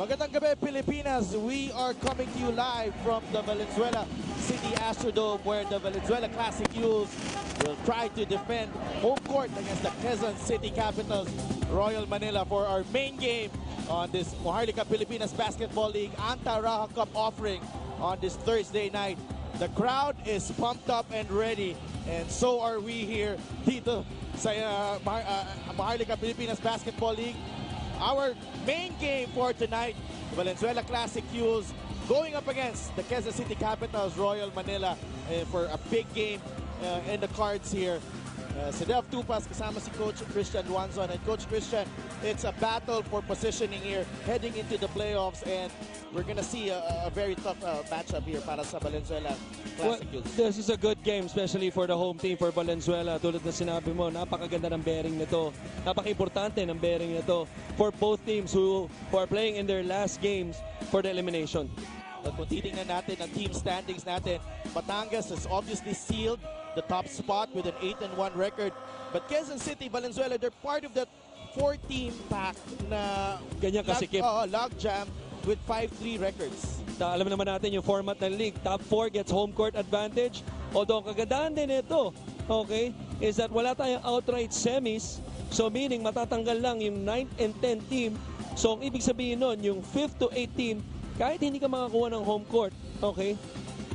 Magandang gabi, Pilipinas. We are coming to you live from the Valenzuela City Astrodome, where the Valenzuela Classic Yulz will try to defend home court against the Quezon City Capitals, Royal Manila, for our main game on this Maharlika Pilipinas Basketball League Anta-Raha Cup offering on this Thursday night. The crowd is pumped up and ready, and so are we here dito sa Maharlika Pilipinas Basketball League. Our main game for tonight, Valenzuela Classic Yulz going up against the Quezon City Capitals, Royal Manila, for a big game in the cards here. Si Dev Tupas kasama si Coach Christian Duanzon. And Coach Christian, it's a battle for positioning here heading into the playoffs, and we're gonna see a very tough matchup here para sa Valenzuela Classic Yulz. This is a good game, especially for the home team, for Valenzuela. Tulad na sinabi mo, napakaganda ng bearing nito. Napaka-importante ng bearing nito for both teams who are playing in their last games for the elimination. At kung titingnan natin ang team standings natin, Batangas has obviously sealed the top spot with an 8-1 record. But Quezon City, Valenzuela, they're part of that 4-team pack na ganyan kasikip. Log jam with 5-3 records. Alam naman natin yung format ng league. Top 4 gets home court advantage. Although ang kagandahan din ito, okay, is that wala tayong outright semis. So meaning matatanggal lang yung 9th and 10th team. So ang ibig sabihin nun, yung 5th to 8th team, kahit hindi ka makakuha ng home court, okay,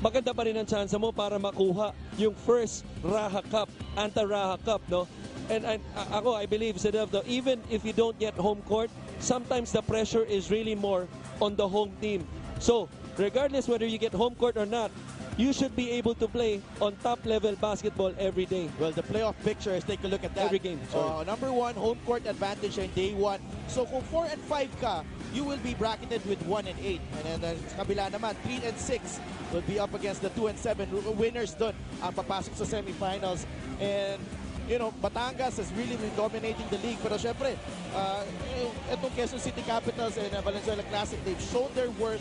maganda pa rin ang chance mo para makuha yung first Raha Cup, Anta-Raha Cup, no? And I believe, Sedevdo, even if you don't get home court, sometimes the pressure is really more on the home team. So, regardless whether you get home court or not, you should be able to play on top-level basketball every day. Well, the playoff picture is, take a look at that. Every game, sorry. Number 1, home court advantage in day 1. So kung 4 and 5 ka, you will be bracketed with 1 and 8. And then sa kabila naman, 3 and 6 will be up against the 2 and 7 winners doon ang papasok sa semifinals. And you know, Batangas has really been dominating the league. Pero syempre, itong Quezon City Capitals and Valenzuela Classic, they've shown their worth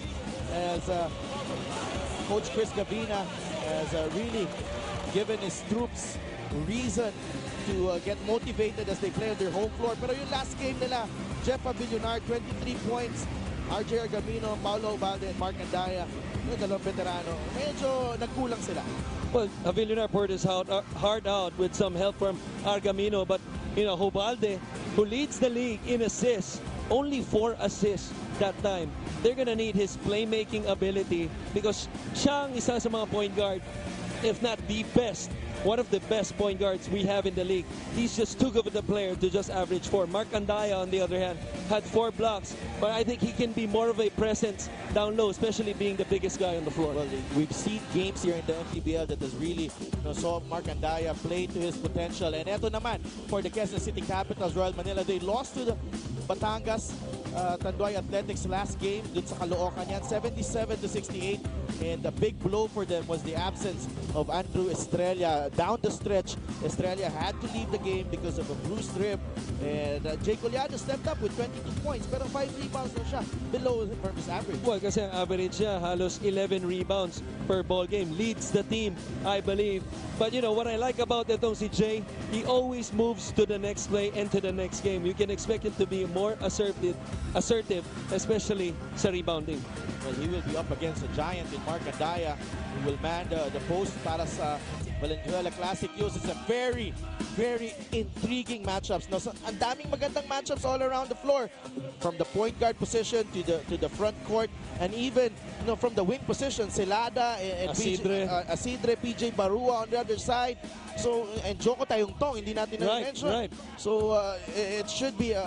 as Coach Chris Gabina has really given his troops reason to get motivated as they play on their home floor. Pero yung last game nila, Jeff Abilionar, 23 points, RJ Argamino, Paulo Ubalde, and Mark Andaya, yung dalawang veterano, medyo nagkulang sila. Well, Abilionar poured his heart out with some help from Argamino, but you know, Ubalde, who leads the league in assists, only 4 assists that time. They're gonna need his playmaking ability because siya ang isa sa mga point guard, if not the best, one of the best point guards we have in the league. He's just too good of a player to just average 4. Mark Andaya, on the other hand, had 4 blocks, but I think he can be more of a presence down low, especially being the biggest guy on the floor. Well, we've seen games here in the MPBL that has really saw Mark Andaya play to his potential. And eto naman, for the Quezon City Capitals, Royal Manila, they lost to the Batangas Tanduay Athletics last game dun sa Caloocan yan, 77-68. And the big blow for them was the absence of Andrew Estrella. Down the stretch, Estrella had to leave the game because of a bruised rib. And Jay Collado stepped up with 22 points, pero 5 rebounds na siya, below his average. Well, kasi ang average niya, halos 11 rebounds per ball game. Leads the team, I believe. But you know, what I like about itong si Jay, he always moves to the next play and to the next game. You can expect him to be more assertive, especially sa rebounding. Well, he will be up against a giant in Mark Andaya, who will man the post para sa Valenzuela Classic Yulz. It's a very, very intriguing matchups. No, so, ang daming magandang matchups all around the floor, from the point guard position to the front court, and even from the wing position, Celada and Asidre, PJ Barua on the other side. So, and Joko Tayongtong, hindi natin na-mention. Right. So, it should be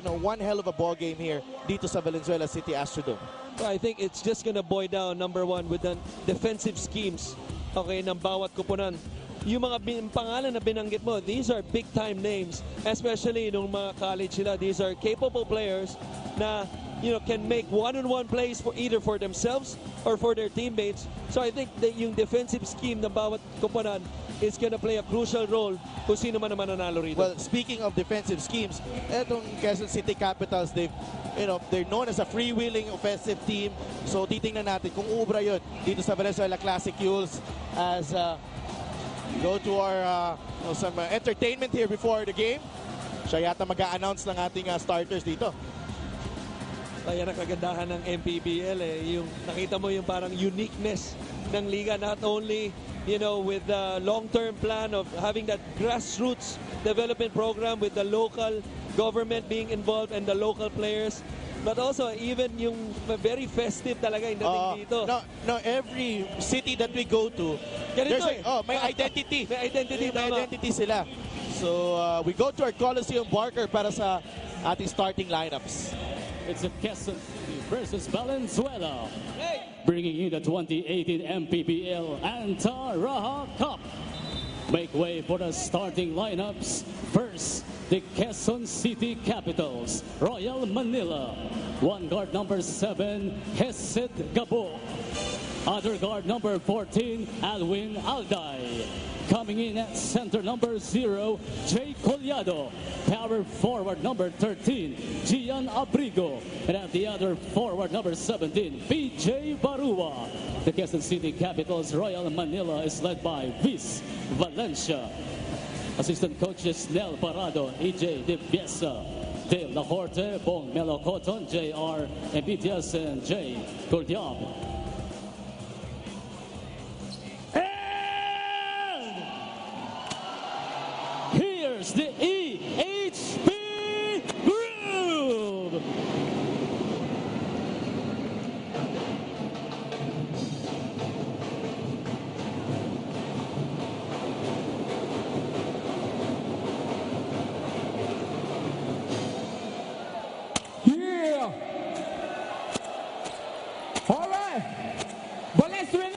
one hell of a ball game here dito sa Valenzuela City Astrodome. I think it's just gonna boil down, number 1, with the defensive schemes, okay, ng bawat kupunan. Yung mga pangalan na binanggit mo, these are big-time names, especially nung mga college sila. These are capable players na can make one-on-one plays for either for themselves or for their teammates. So I think that yung defensive scheme ng bawat kupunan is gonna play a crucial role kung sino man naman nanalo rito. Well, speaking of defensive schemes, etong Quezon City Capitals, they're known as a freewheeling offensive team. So titingnan natin kung ubra yun dito sa Valenzuela Classic Yulz as go to our some entertainment here before the game. Siya yata mag-a-announce ng ating starters dito. Kaya ang kagandahan ng MPBL yung nakita mo yung parang uniqueness ng liga, not only with the long-term plan of having that grassroots development program with the local government being involved and the local players, but also even yung very festive talaga yung dating dito. No, every city that we go to, Ganito may identity. May identity, may identity sila. So we go to our Coliseum Barker para sa ating starting lineups. It's a Quezon versus Valenzuela, bringing in the 2018 MPBL Antaraha Cup. Make way for the starting lineups. First, the Quezon City Capitals, Royal Manila. One guard number 7, Hesed Gabo. Other guard number 14, Alwin Alday. Coming in at center number 0, Jay Collado. Power forward number 13, Gian Abrigo. And at the other forward number 17, PJ Barua. The Quezon City Capitals Royal Manila is led by Viz Valencia. Assistant coaches Nel Parado, EJ De Piesa, De La Horte, Bong Melocoton, JR Embitias, and Jay Cordiab. Here's the EHP Group. Yeah. All right. Valenzuela.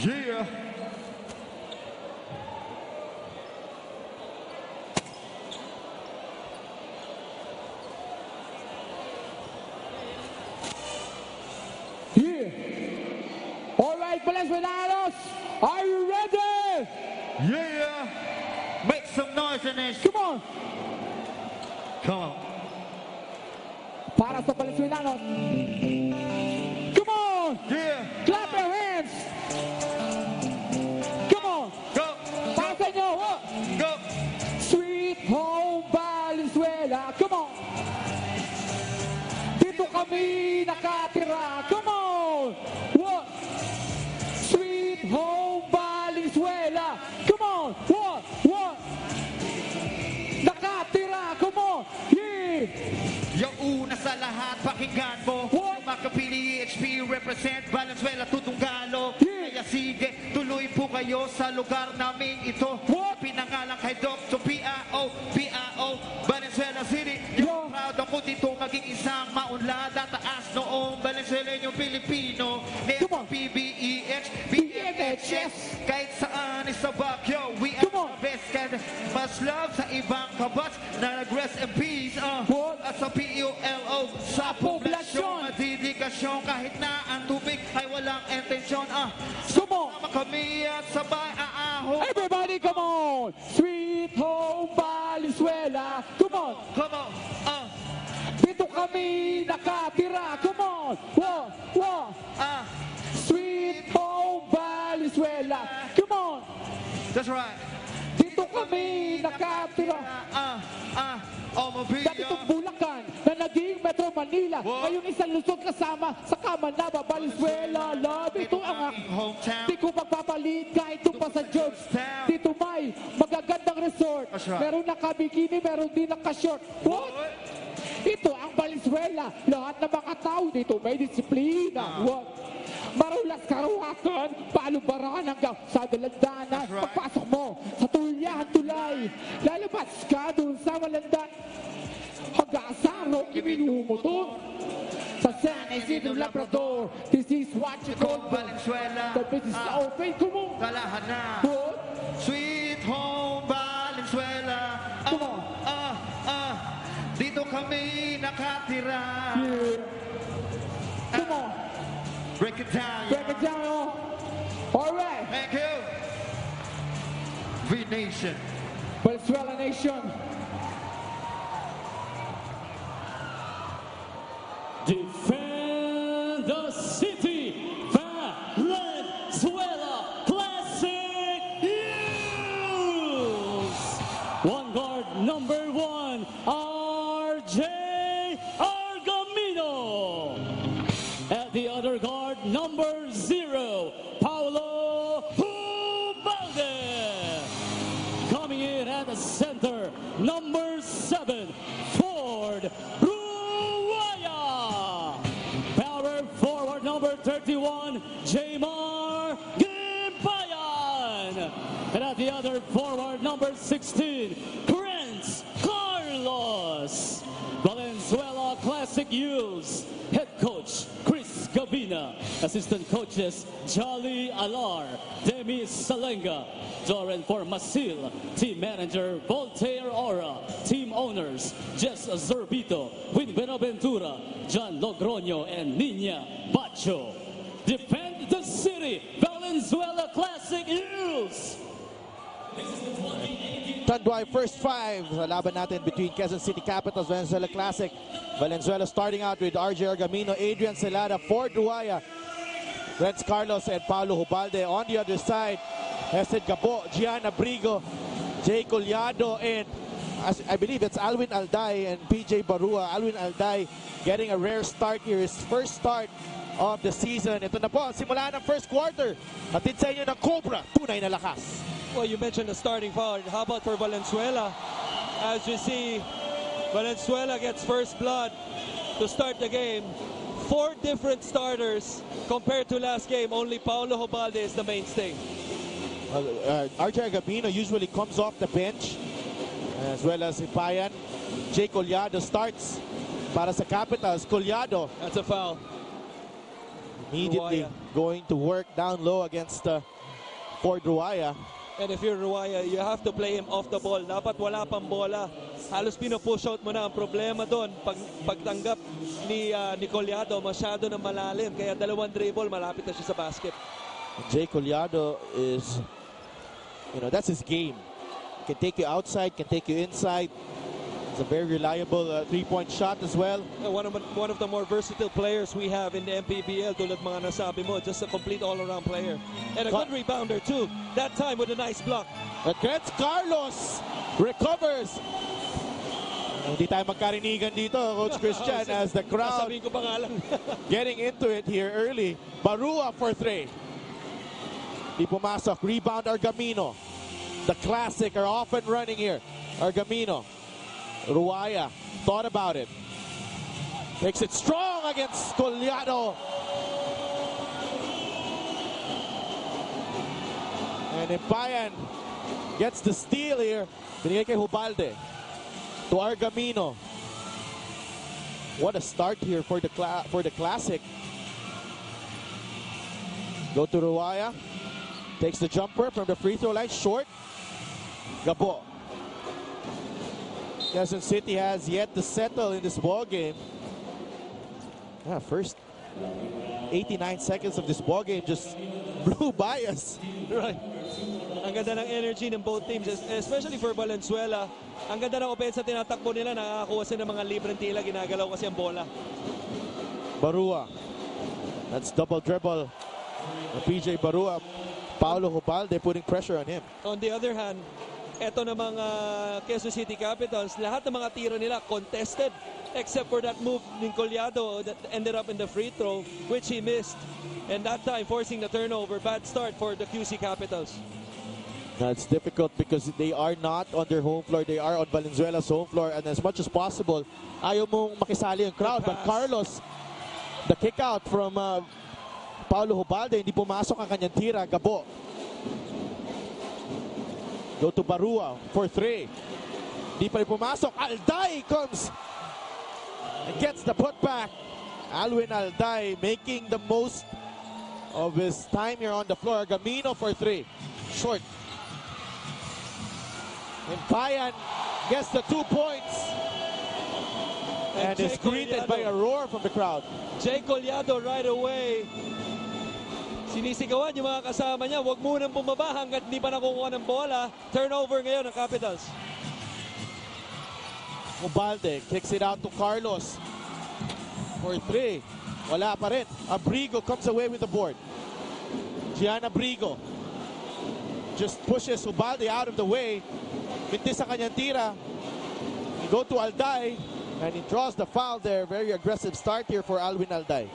Yeah. Yeah. All right, Valenzuelanos, are you ready? Yeah. Make some noise in this. Come on. Come on. Para sa Valenzuelanos. Come on. Yeah. Clap your hands. Come on. Go. Para sa inyo. Go. Sweet home Valenzuela. Come on. Dito kami nakatira. Come on. What? Sweet home Valenzuela. Come on. What? Nakatira. Come on. Yeah. Yung una sa lahat, pakinggan mo. What? Makapili EHP represent Valenzuela Tutunggalo. Yeah. Kaya sige, tuloy po kayo sa lugar namin ito. What? Pinangalan kay Dr. P.A.O. Valenzuela City. Yeah. Yung proud ako dito maging isang maunlad at taas noong Valenzuela yung Pilipino. Come on. PBEH, BMHS. kahit saan isa Baguio, we are Come on. the best. And mas love sa ibang kabats na nag-rest in peace. What? At sa PULO, sa poblasyon, dedikasyon kahit na ang tubig ay walang intensyon. Come on. Sama kami at sabay aaho. Everybody, come on. Sweet home Valenzuela. Come on. Come on, Dito kami nakatira. Come on. Sweet home Valenzuela. Come on. that's right. Dito kami nakatira. Dati itong Bulacan na naging Metro Manila. What? Ngayong isang Luzon kasama sa Kamanaba, Valenzuela. Love, ito ang aking hometown. di ko magpapalit kahit ito pa sa George. Dito may magagandang resort. That's right. Meron nakabikini, meron din nakashort. What? Ito ang Valenzuela. Lahat ng mga tao dito may disiplina. What? Marulas karawakan, palubaran hanggang sa dalandanan. That's right. Pagpasok mo sa tulyahan tulay, lalabas ka dun sa malandan. Hanggang sa Rocky Minumoto, sa San Isidro Labrador. This is what you call Valenzuela. the business na open. Come on. Kalahan na. What? Sweet home Valenzuela. Come on. Dito kami nakatira. Yeah. Come on. Break it down. Break it down, y'all. All right. Thank you. V-Nation. Valenzuela Nation. Defend the city, Valenzuela Classic Yulz. One guard number 1, RJ Argamino. At the other guard, number 0, Paulo Hubalde. Coming in at the center, number 7, Ford Ruaya. Power forward, number 31, Jamar Gimpayan. And at the other forward, number 16, Prince Carlos. Valenzuela Classic Yulz. Head coach, Chris Gabina. Assistant coaches, Jolly Alar, Demi Salenga, Doran Formasil. Team manager, Voltaire Ora. Team owners, Jess Zerbito, Win Benaventura, John Logroño, and Nina Bacho. Defend the city, Valenzuela Classic Yulz. Tanduay first 5 sa laban natin between Quezon City Capitals, Valenzuela Classic. Valenzuela starting out with RJ Argamino, Adrian Celada, Ford Ruaya, Renz Carlos, and Paulo Hubalde. On the other side, Hesed Gabo, Gian Abrigo, Jay Collado, and I believe it's Alwin Alday and PJ Barua. Alwin Alday getting a rare start here, his first start of the season. Ito na po, simula ng first quarter. Hatid sa inyo ng Cobra, tunay na lakas. Well, you mentioned the starting foul. How about for Valenzuela? As you see, Valenzuela gets first blood to start the game. 4 different starters compared to last game. Only Paulo Hubalde is the mainstay. RJ Gabino usually comes off the bench, as well as Ipayan. Jay Collado starts para sa Capitals. Collado That's a foul. immediately Ruaya. going to work down low against Ford Ruaya. And if you're Ruaya, you have to play him off the ball. Dapat wala pang bola. Halos pino-push out mo na. Ang problema doon, pagtanggap ni Collado, masyado na malalim. Kaya 2 dribble, malapit na siya sa basket. Jay Collado is, that's his game. Can take you outside, can take you inside. It's a very reliable 3-point shot as well. One of the more versatile players we have in the MPBL, tulad mga nasabi mo, just a complete all-around player. And a good rebounder too, that time with a nice block. Renz Carlos recovers. Hindi tayo magkarinigan dito, Coach Christian, as the crowd Sasabihin ko pa nga lang. getting into it here early. Barua for 3. Di pumasok. Rebound Argamino. The Classic are off and running here. Argamino. Ruaya thought about it. Makes it strong against Collado. And Ipayan gets the steal here. Binigay kay Hubalde. To Argamino. What a start here for the Classic. Go to Ruaya. Takes the jumper from the free throw line. Short. Gabo. Quezon City has yet to settle in this ball game. First 89 seconds of this ball game just blew by us. Right. Ang ganda ng energy ng both teams, especially for Valenzuela. Ang ganda ng opensa tinatakbo nila, nakakakuha sila ng mga libreng tila, ginagalaw kasi ang bola. Barua. That's double dribble. PJ Barua. Paulo Hubalde putting pressure on him. On the other hand, eto na mga Quezon City Capitals, lahat ng mga tiro nila contested except for that move ni Collado that ended up in the free throw, which he missed. And that time forcing the turnover. Bad start for the QC Capitals. That's difficult because they are not on their home floor. They are on Valenzuela's home floor. And as much as possible, ayaw mong makisali yung crowd. But Carlos, the kick out from Paulo Hubalde, hindi pumasok ang kanyang tira. Gabo. Go to Barua for 3. Di pa rin pumasok. Alday comes and gets the putback. Alwin Alday making the most of his time here on the floor. Gamino for 3. Short. And Payan gets the 2 points. And is greeted by a roar from the crowd. Jay Collado right away. Sinisigawan yung mga kasama niya, huwag munang bumaba hanggat hindi pa nakukuha ng bola. Turnover ngayon ng Capitals. Hubalde kicks it out to Carlos for 3. Wala pa rin. Abrigo comes away with the board. Gian Abrigo just pushes Hubalde out of the way. Mintis sa kanyang tira. go to Alday, and he draws the foul there. Very aggressive start here for Alwin Alday.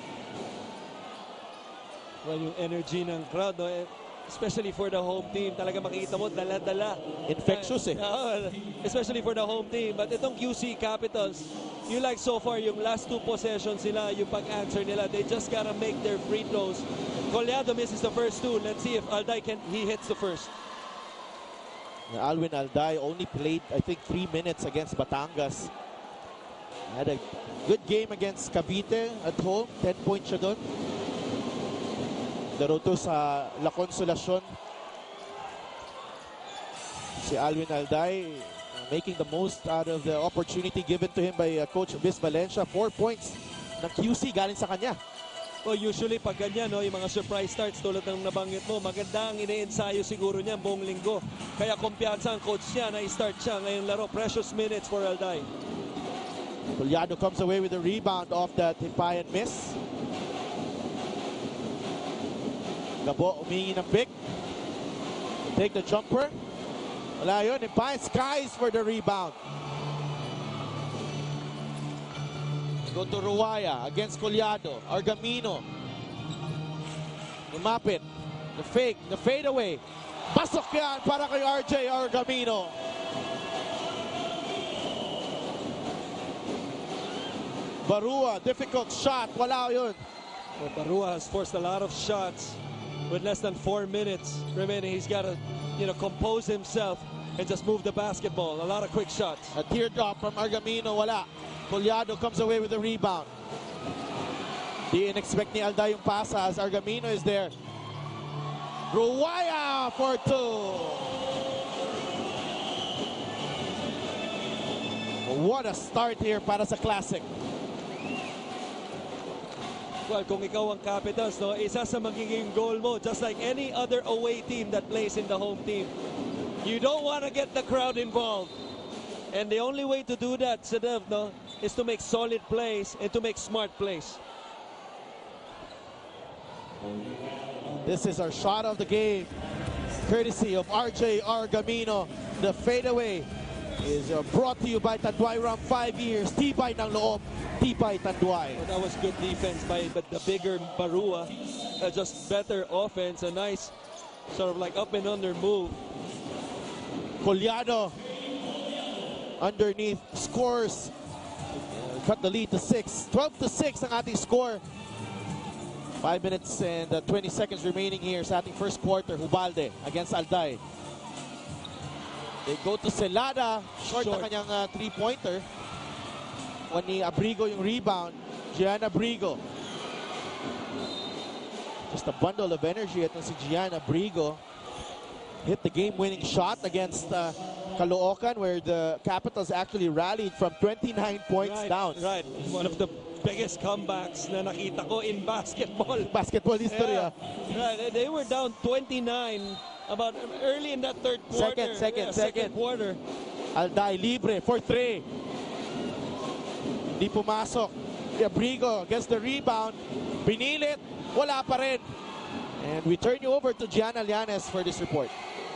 Well, yung energy ng crowd, no? Especially for the home team, talaga makikita mo, dala-dala. Infectious eh. Especially for the home team. But itong QC Capitals, you like so far, yung last 2 possessions nila, yung pag-answer nila, they just gotta make their free throws. Collado misses the first 2. Let's see if Alday he hits the first. Alwin Alday only played, I think, 3 minutes against Batangas. Had a good game against Cavite at home. 10 points siya doon. Laro to sa La Consolacion. Si Alwin Alday making the most out of the opportunity given to him by Coach Bis Valencia. 4 points ng QC galing sa kanya. Well, usually pag ganyan, no, yung mga surprise starts tulad ng nabanggit mo, maganda ang ine-ensayo siguro niya buong linggo. Kaya kumpiyansa ang coach niya na i-start siya ngayong laro. Precious minutes for Alday. Collado comes away with a rebound off that hipay and miss. Gabo umingi ng pick. Take the jumper. Wala yun. Hipay skies for the rebound. Go to Ruaya against Collado. Argamino. Lumapit. The fake. The fadeaway. Pasok yan para kay RJ Argamino. Barua. Difficult shot. Wala yun. Well, Barua has forced a lot of shots with less than 4 minutes remaining. He's got to, compose himself and just move the basketball. A lot of quick shots. A teardrop from Argamino. Wala. Collado comes away with the rebound. Di in-expect ni Alday yung pasa as Argamino is there. Ruaya for 2. What a start here para sa Classic. Well, kung ikaw ang Capitals, no, isa sa magiging goal mo, just like any other away team that plays in the home team, you don't want to get the crowd involved. And the only way to do that, Sadev, no, is to make solid plays and to make smart plays. This is our shot of the game, courtesy of RJ Argamino. The fadeaway is brought to you by Tanduay. Around 5 years. Tibay ng loob. Tibay Tanduay. Well, that was good defense by the bigger Barua. Just better offense. A nice sort of like up and under move. Collado underneath scores. Cut the lead to 6. 12-6 ang ating score. 5 minutes and 20 seconds remaining here sa ating first quarter. Hubalde against Alday. They go to Celada. Short na kanyang 3-pointer. When ni Abrigo yung rebound. Gian Abrigo. Just a bundle of energy at si Gian Abrigo. Hit the game-winning shot against Caloocan, where the Capitals actually rallied from 29 points down. Right. One of the biggest comebacks na nakita ko in basketball. Basketball history. Yeah. Right. They were down 29 about early in that third quarter. Second quarter. Alday libre for 3. Hindi pumasok. Abrigo against the rebound. Binilit. Wala pa rin. And we turn you over to Gianna Llanes for this report.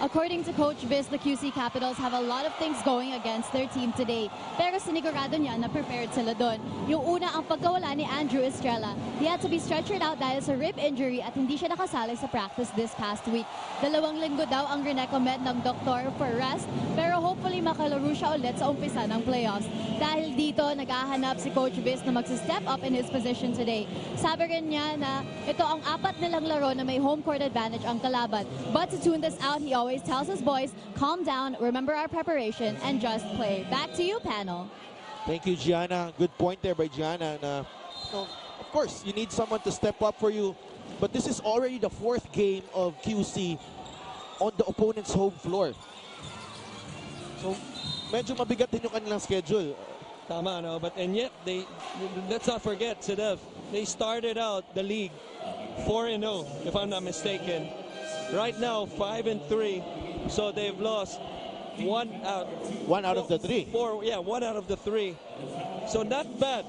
According to Coach Viz, the QC Capitals have a lot of things going against their team today. Pero sinigurado niya na prepared sila doon. Yung una, ang pagkawala ni Andrew Estrella. He had to be stretchered out dahil sa rib injury at hindi siya nakasali sa practice this past week. 2 linggo daw ang recommend ng doktor for rest, pero hopefully makalaro siya ulit sa umpisa ng playoffs. Dahil dito, naghahanap si Coach Viz na mag-step up in his position today. Sabi rin niya na ito ang 4 nilang laro na may home court advantage ang kalaban. But to tune this out, he always tells his boys, calm down, remember our preparation, and just play. Back to you, panel. Thank you, Gianna. Good point there by Gianna. And, of course, you need someone to step up for you. But this is already the 4th game of QC on the opponent's home floor. So, medyo mabigat din yung kanilang schedule. Tama, no? And yet, let's not forget, Sadev, they started out the league 4-0, if I'm not mistaken. Right now, 5-3. So they've lost one out of the 3. 1 out of the 3. So not bad,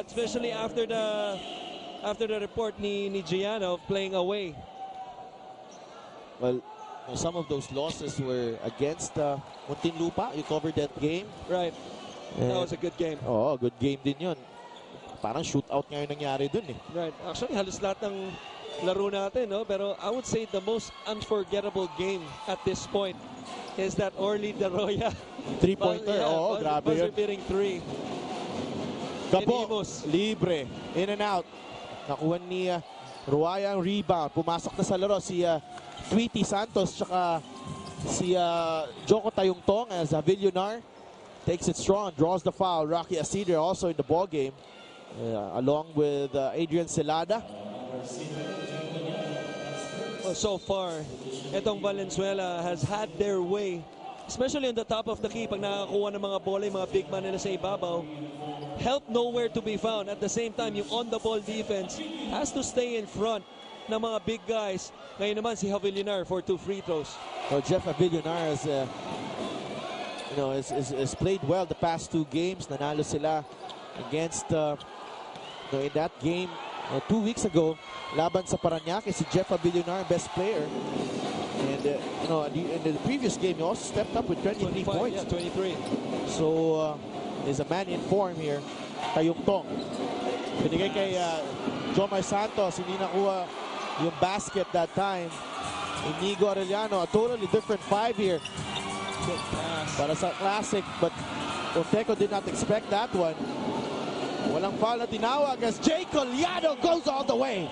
especially after the report ni Gianna of playing away. Well, some of those losses were against Muntinlupa. You covered that game. Right. That was a good game. Oo, good game din yun. Parang shootout ngayon nangyari dun eh. Right. Actually, halos lahat ng laro natin, no? Pero I would say the most unforgettable game at this point is that Orly De Roya. Three-pointer, oo, grabe yun. Buzzer-beating three. Gabo, Inimos. libre, in and out. Nakuha ni Ruaya ang rebound. Pumasok na sa laro si Tweety Santos tsaka si Joko Tayungtong as Villunar takes it strong, draws the foul. Rocky Asider also in the ball game along with Adrian Celada. Well, so far, itong Valenzuela has had their way, especially on the top of the key. Pag nakakuha ng mga bola, yung mga big man nila sa ibabaw, help nowhere to be found. At the same time, yung on-the-ball defense has to stay in front ng mga big guys. Ngayon naman si Villunar for 2 free throws. Well, Jeff Villunar has, is played well the past 2 games. Nanalo sila against in that game 2 weeks ago. Laban sa Parañaque, si Jeff Villunar, best player. And in the previous game, he also stepped up with 23 points. Yeah, 23. So, is a man in form here. Tayungtong. Binigay kay Jomar Santos. Hindi nakuha yung basket that time. Inigo Arellano, a totally different 5 here. Para sa classic, but Onteco did not expect that one. Walang foul na tinawag as Jay Collado goes all the way.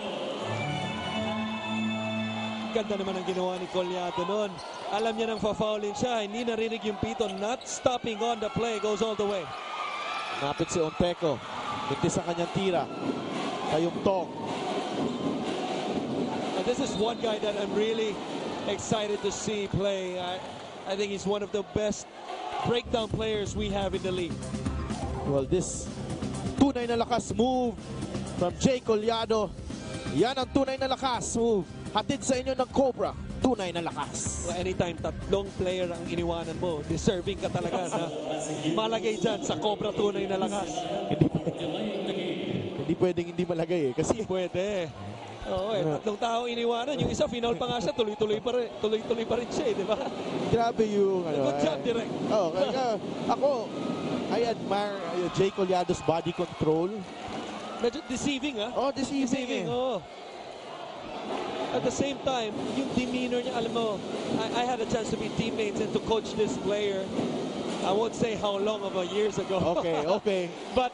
Ganda naman ang ginawa ni Collado noon. Alam niya nang fa-foulin siya. Hindi narinig yung pito. Not stopping on the play. Goes all the way. Napit si Onteco. Bintis ang kanyang tira. Tayungtong. This is one guy that I'm really excited to see play. I think he's one of the best breakdown players we have in the league. Well, this tunay na lakas move from Jay Collado. Yan ang tunay na lakas move. Hatid sa inyo ng Cobra. Tunay na lakas. Well, anytime tatlong player ang iniwanan mo, deserving ka talaga na malagay dyan sa Cobra tunay na lakas. Hindi pwedeng hindi malagay eh. Kasi Pwede. Oo, tatlong tao iniwanan. Yung isa, final pa nga siya, tuloy-tuloy pa rin siya, di ba? grabe yung Good job, Direk. Ako, I admire Jay Collado's body control. Medyo deceiving, ha? Oh, deceiving. Oo. At the same time, yung demeanor niya, alam mo, I had a chance to be teammates and to coach this player. I won't say how long of a years ago. Okay. But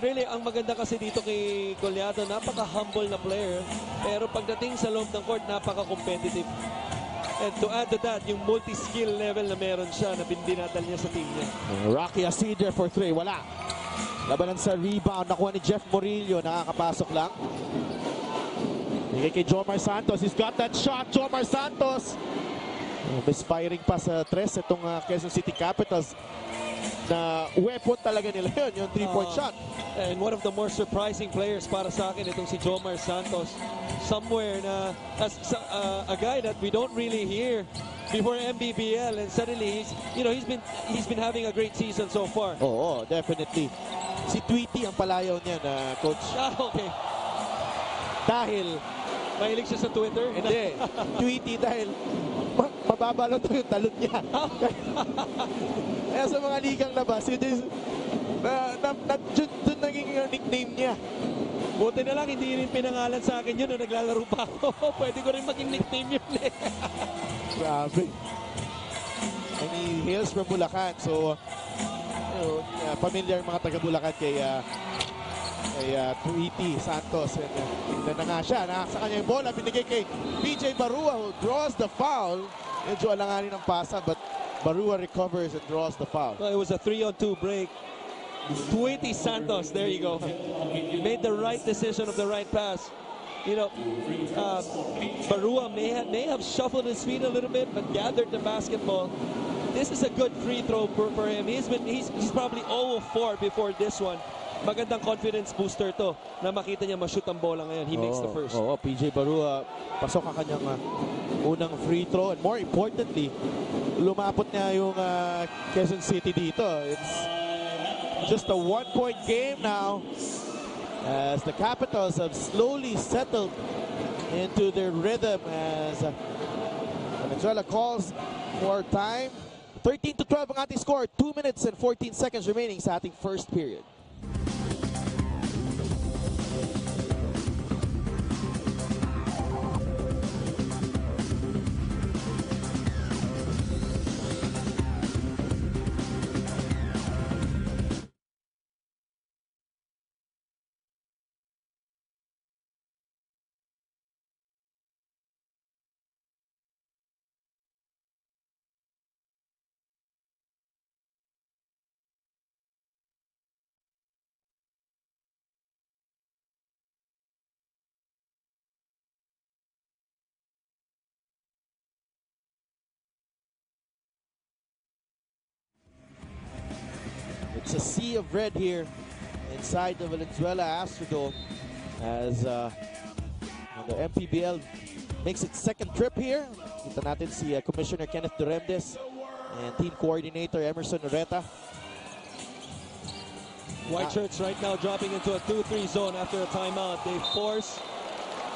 really, ang maganda kasi dito kay Collado, napaka-humble na player. Pero pagdating sa loob ng court, napaka-competitive. And to add to that, yung multi-skill level na meron siya na dinadal niya sa team niya. Rocky Asider for 3. Wala. Labanan sa rebound. Nakuha ni Jeff Murillo. Nakakapasok lang. Bigay kay Jomar Santos. He's got that shot. Jomar Santos. Misfiring pa sa 3 itong Quezon City Capitals. Na weapon talaga nila yun. Yung 3-point shot. And one of the more surprising players para sa akin itong si Jomar Santos. Somewhere na a guy that we don't really hear before MPBL, and suddenly he's been having a great season so far. Oo, definitely. Si Tweety ang palayaw niya na coach. Okay. Dahil mahilig siya sa Twitter? Hindi. Tweety dahil mababalot yung talon niya. Kaya sa mga ligang labas, yun naging nickname niya. Buti na lang, hindi rin pinangalan sa akin yun nung naglalaro pa ako. Pwede ko rin maging nickname yun eh. Grabe. And he hails from Bulacan. So, familiar mga taga Bulacan kay Tweety Santos. And na nga siya. Sa kanya yung bola. Binigay kay PJ Barua who draws the foul. Medyo alanganin ang pasa but Barua recovers and draws the foul. Well, it was a 3-on-2 break. Tweety Santos, there you go. Made the right decision of the right pass. Barua may have shuffled his feet a little bit, but gathered the basketball. This is a good free throw for him. He's probably 0-4 before this one. Magandang confidence booster to na makita niya ma-shoot ang bola ngayon. He makes the first. PJ Barua, pasok ang kanyang unang free throw. And more importantly, lumapot niya yung Quezon City dito. It's just a 1-point game now as the Capitals have slowly settled into their rhythm as Venezuela calls for time. 13-12 ang ating score. 2 minutes and 14 seconds remaining sa ating first period. It's a sea of red here inside the Valenzuela Astrodome as the MPBL makes its second trip here. Kita natin si Commissioner Kenneth Duremdes and Team Coordinator Emerson Ureta. White shirts right now dropping into a 2-3 zone after a timeout. They force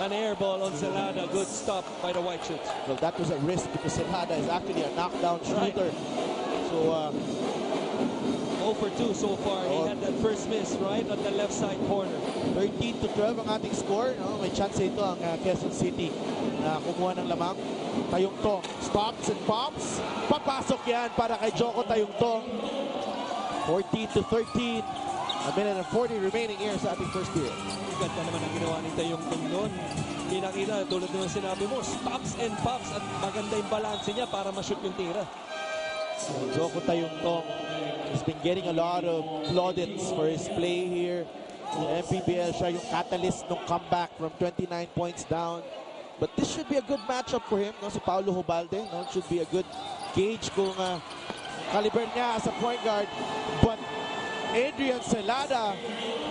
an air ball on Celada. Good stop by the white shirts. Well, that was a risk because Celada is actually a knockdown shooter. So 0 for 2 so far. He had that first miss right on the left side corner. 13-12 ang ating score. No? May chance ito ang Quezon City na kumuha ng lamang. Tayungtong stops and pops. Papasok yan para kay Joko Tayungtong. 14-13. A minute and 40 remaining here sa ating first period. Ganda naman ang ginawa ni Tayungtong noon. Pinakita tulad naman sinabi mo, stops and pops at maganda yung balance niya para ma-shoot yung tira. Joko Tayungtong has been getting a lot of plaudits for his play here. The MPBL siya yung catalyst ng comeback from 29 points down. But this should be a good matchup for him. No? Si Paulo Hubalde, no? It should be a good gauge kung caliber niya as a point guard. But Adrian Celada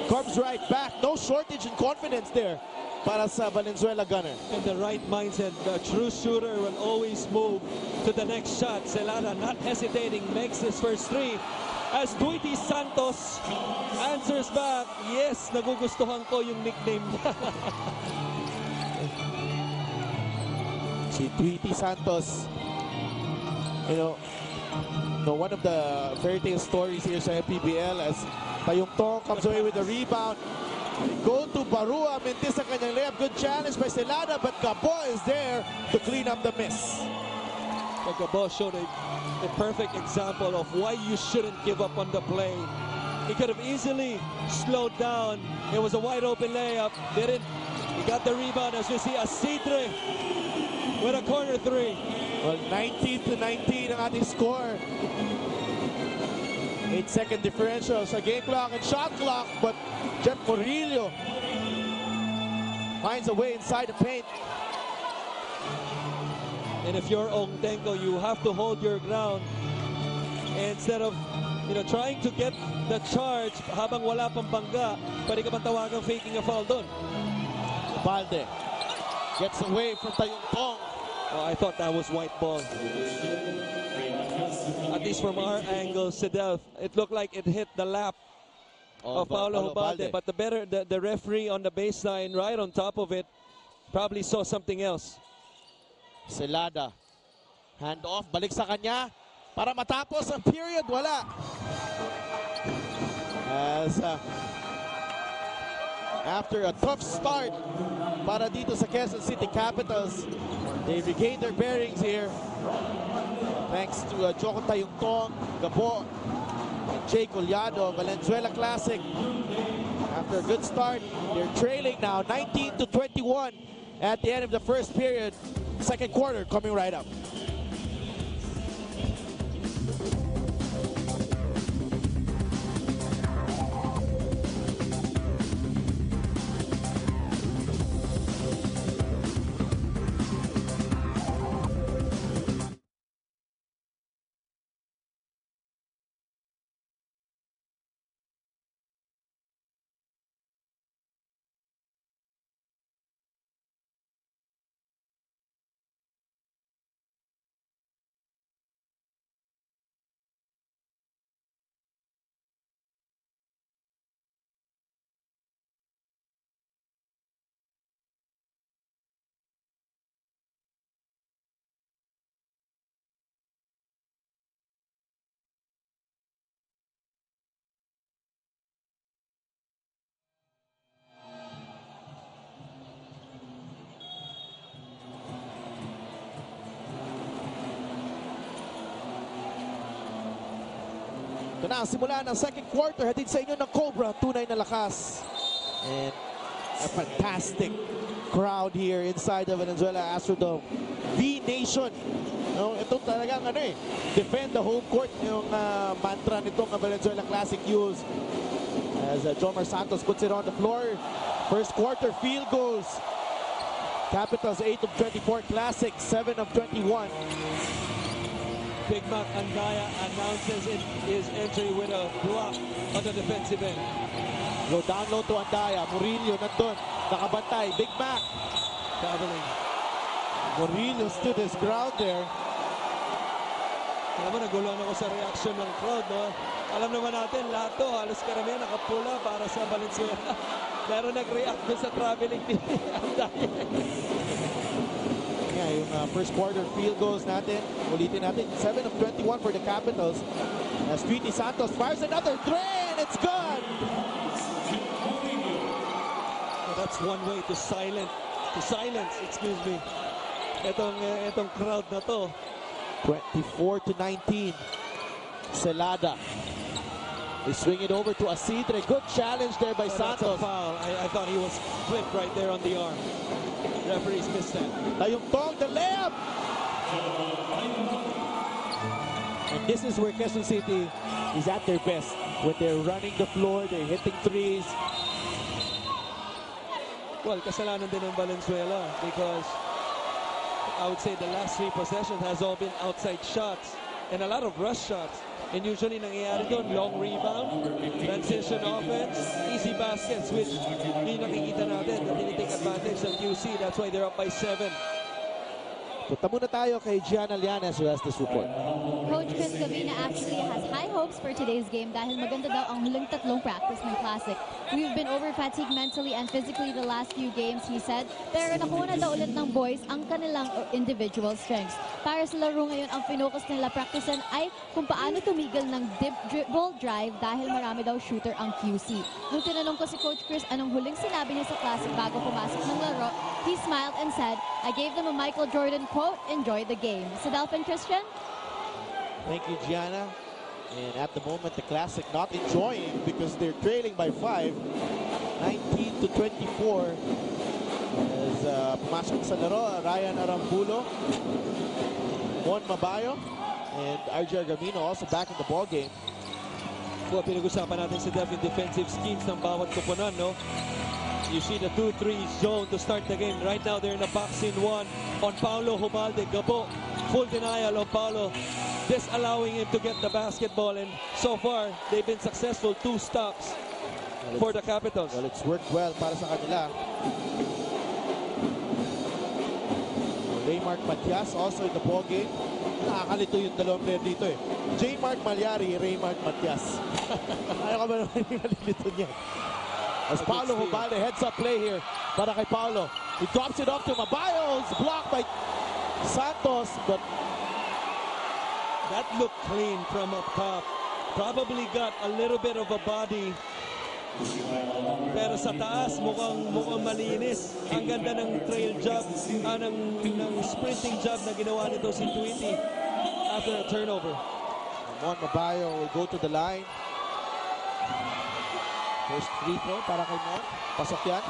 comes right back. No shortage in confidence there para sa Valenzuela Gunner. And the right mindset, the true shooter will always move to the next shot. Celada not hesitating, makes his first three. As Duity Santos answers back, yes, nagugustuhan ko yung nickname niya. Si Duity Santos, you know, one of the fairy tale stories here sa MPBL as Tayungtong comes away with the rebound. Go to Barua, mintis ang kanyang layup. Good challenge by Celada, but Gabo is there to clean up the miss. Gabo showed a perfect example of why you shouldn't give up on the play. He could have easily slowed down. It was a wide open layup. Didn't. He got the rebound as we see Asidre with a corner three. Well, 19-19 ang ating score. 8-second differential sa game clock and shot clock, but Jeff Murillo finds a way inside the paint. And if you're Ongtenko, you have to hold your ground instead of trying to get the charge habang wala pang bangga. Pwede ka bang tawagang faking a foul doon? Balde gets away from Tayungtong. Oh, I thought that was white ball. At least from our angle, Sidel, it looked like it hit the lap of Paulo Hubalde. But the referee on the baseline, right on top of it, probably saw something else. Celada, hand off, balik sa kanya para matapos ang period. Wala. As after a tough start para dito sa Quezon City Capitals, they regained their bearings here. Thanks to Joko Tayungtong, Gabo, and Jay Collado, Valenzuela Classic. After a good start, they're trailing now 19-21 at the end of the first period. Second quarter coming right up. Ito na ang simula ng second quarter. Hatid sa inyo ng Cobra. Tunay na lakas. And a fantastic crowd here inside the Valenzuela Astrodome. The Nation. No, ito talagang defend the home court yung mantra nitong Valenzuela Classic Yulz. As Jomar Santos puts it on the floor. First quarter field goals. Capitals 8 of 24, Classic 7 of 21. Big Mac Andaya announces his entry with a block on the defensive end. Go down low to Andaya. Murillo nandun. Nakabantay. Big Mac. Traveling. Murillo stood his ground there. Alam mo, naguluhan ako sa reaction ng crowd, no? Alam naman natin, lahat to, halos karamihan nakapula para sa Valenzuela. Pero nag-react doon sa traveling team. Yeah, yung first quarter field goals natin. Ulitin natin, 7 of 21 for the Capitals. As Tweety Santos fires another three, and it's good! Well, that's one way to silence, excuse me, itong crowd na to. 24 to 19. Celada. They swing it over to Asidre. Good challenge there by Oh, that's a Santos. foul. I thought he was flipped right there on the arm. Referees missed that. Tayong Tong, the layup! And this is where Quezon City is at their best. When they're running the floor, they're hitting threes. Well, kasalanan din ng Valenzuela because I would say the last three possessions has all been outside shots and a lot of rush shots. And usually nangyayari doon, long rebound, transition offense, easy baskets, which hindi nakikita natin na tinitake advantage ng QC. That's why they're up by 7. Punta muna tayo kay Gianna Llanes who has this report. Coach Chris Gavina actually has high hopes for today's game dahil maganda daw ang huling tatlong practice ng Classic. We've been over-fatigued mentally and physically the last few games, he said. Pero nakuha na daw ulit ng boys ang kanilang individual strengths. Para sa laro ngayon, ang finokus nila practicean ay kung paano tumigil ng dribble drive dahil marami daw shooter ang QC. Nung tinanong ko si Coach Chris anong huling sinabi niya sa Classic bago pumasok ng laro, he smiled and said, I gave them a Michael Jordan quote, enjoy the game. So Delphin Christian? Thank you, Gianna. And at the moment, the Classic not enjoying because they're trailing by 5, 19 to 24. As pumasok sa laro, Ryan Arambulo, Mon Mabayo, and RJ Argamino also back in the ball game. Well, pinag-usapan natin sa defensive schemes ng bawat kupunan, no? You see the 2-3 zone to start the game. Right now, they're in a box in 1 on Paulo Hubalde. Gabo, full denial of Paulo, disallowing him to get the basketball. And so far, they've been successful. 2 stops for the Capitals. Well, it's worked well para sa kanila. Raymark Matias also in the ball game. Nakakalito yung dalawang player dito eh. J. Mark Malyari, Raymark Matias. Ayaw ka ba naman yung malilito niya? As Paulo Hubalde heads up play here para kay Paulo. He drops it off to Mabayo. It's blocked by Santos, but that looked clean from up top. Probably got a little bit of a body. Pero sa taas, mukhang malinis. Ang ganda ng trail job, ng sprinting job na ginawa nito si Tweety after a turnover. Mon Mabayo will go to the line. First free throw para kay Mon. Pasok yan.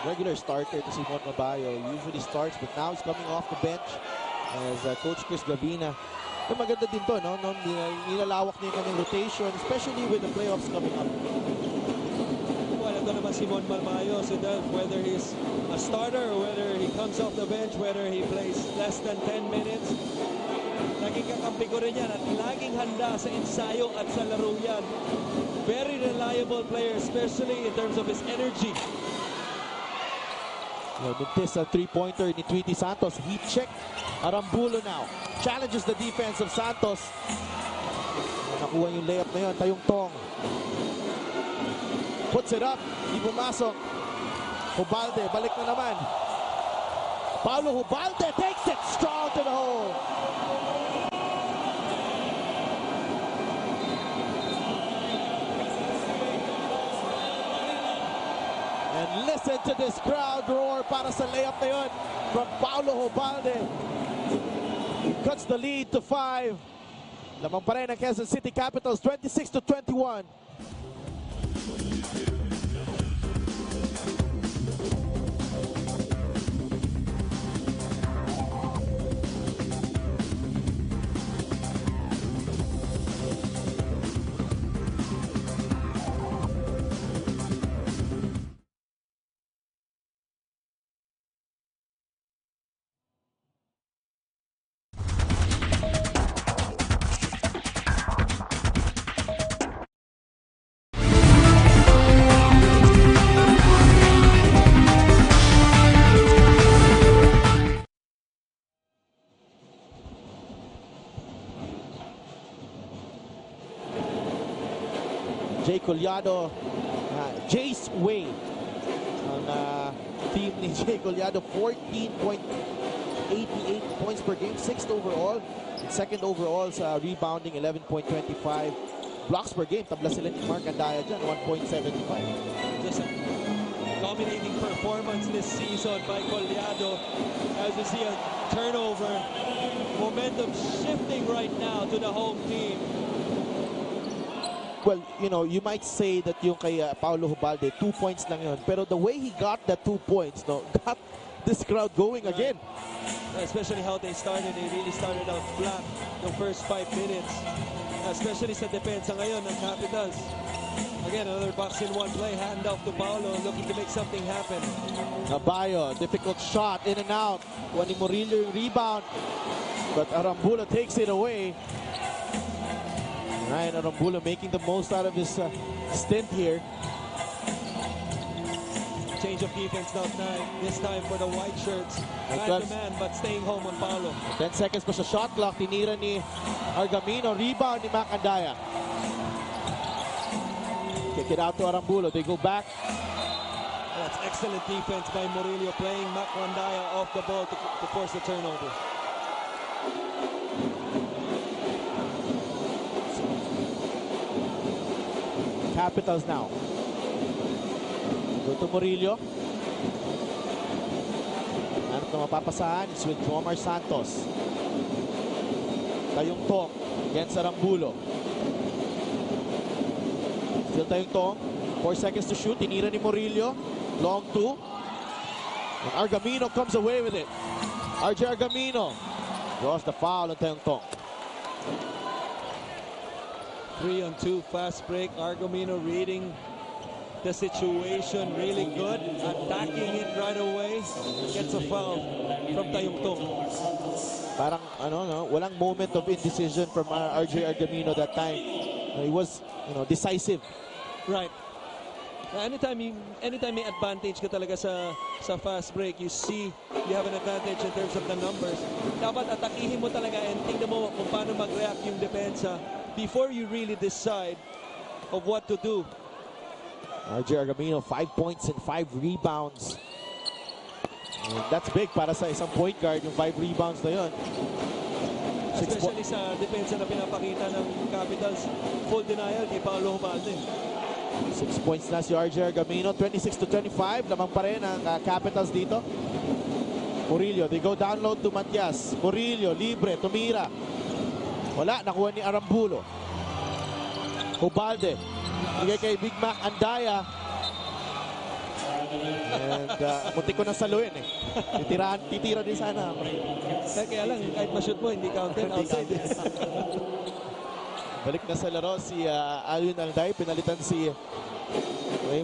Regular starter to si Mon Mabayo. Usually starts, but now he's coming off the bench as Coach Chris Gavina. Ito maganda din to, no? Nilalawak niya yung kanyang rotation, especially with the playoffs coming up. Well, ito naman si Mon Mabayo. So that whether he's a starter or whether he comes off the bench, whether he plays less than 10 minutes, naging kakampi ko rin yan at laging handa sa ensayo at sa laro yan. Very reliable player, especially in terms of his energy. Mintis ang three-pointer ni Tweety Santos. Heat check. Arambulo now. Challenges the defense of Santos. Nakuha yung layup na yun. Tayong Tong. Puts it up. Di pumasok. Hubalde. Balik na naman. Paulo Hubalde takes it strong to the hole. And listen to this crowd roar para sa layup na yun from Paulo Hubalde. Cuts the lead to 5. Lamang pa rin ang Quezon City Capitals, 26-21. Jay Collado, Jace Way. Ang team ni Jay Collado, 14.88 points per game, 6th overall. And 2nd overall sa rebounding, 11.25 blocks per game. Tabla sila ni Mark Andaya dyan, 1.75. Just a dominating performance this season by Collado. As you see a turnover, momentum shifting right now to the home team. Well, you know, you might say that yung kay Paulo Hubalde, 2 points lang yun. Pero the way he got the 2 points, no, got this crowd going again. Especially how they started. They really started out flat the first 5 minutes. Especially sa depensa ngayon ng Capitals. Again, another box-in-one play. Hand off to Paulo, looking to make something happen. Nabayo, difficult shot, in and out. Juan Murillo yung rebound. But Arambula takes it away. Ryan Arambula making the most out of his stint here. Change of defense now this time for the white shirts. Man-to-man, but staying home on Paulo. 10 seconds pa sa shot clock. Tinira ni Argamino. Rebound ni Mac Andaya. Kick it out to Arambula. They go back. That's excellent defense by Murillo, playing Mac Andaya off the ball to force the turnover. Capitals now. Go to Murillo. Hanap na mapapasahan. It's with Omar Santos. Tayong Tong against Arambulo. Still Tayong Tong. 4 seconds to shoot. Tinira ni Murillo. Long 2. And Argamino comes away with it. RJ Argamino draws the foul on Tayong Tong. 3-on-2 fast break. Argamino reading the situation really good, attacking it right away. Gets a foul from Tayong Tong. Parang walang moment of indecision from RJ Argamino that time. He was, decisive. Right. Anytime may advantage ka talaga sa fast break, you see you have an advantage in terms of the numbers. Dapat atakihin mo talaga and tingnan mo kung paano mag-react yung depensa before you really decide of what to do. RJ Argamino, 5 points and 5 rebounds. And that's big para sa isang point guard, yung 5 rebounds na yun. Especially sa depensa na pinapakita ng Capitals. Full denial kay Paulo Hubalde. 6 points na si RJ Argamino, 26-25. Lamang pa rin ang Capitals dito. Murillo, they go down low to Matias. Murillo, libre, tumira. Wala, nakuha ni Arambulo. Hubalde. Bigay kay Big Mac Andaya. And muntik ko na saluin eh. Titira din sana. Kaya lang, kahit ma-shoot mo, hindi counted outside. Balik na sa laro si Alvin Alday. Pinalitan si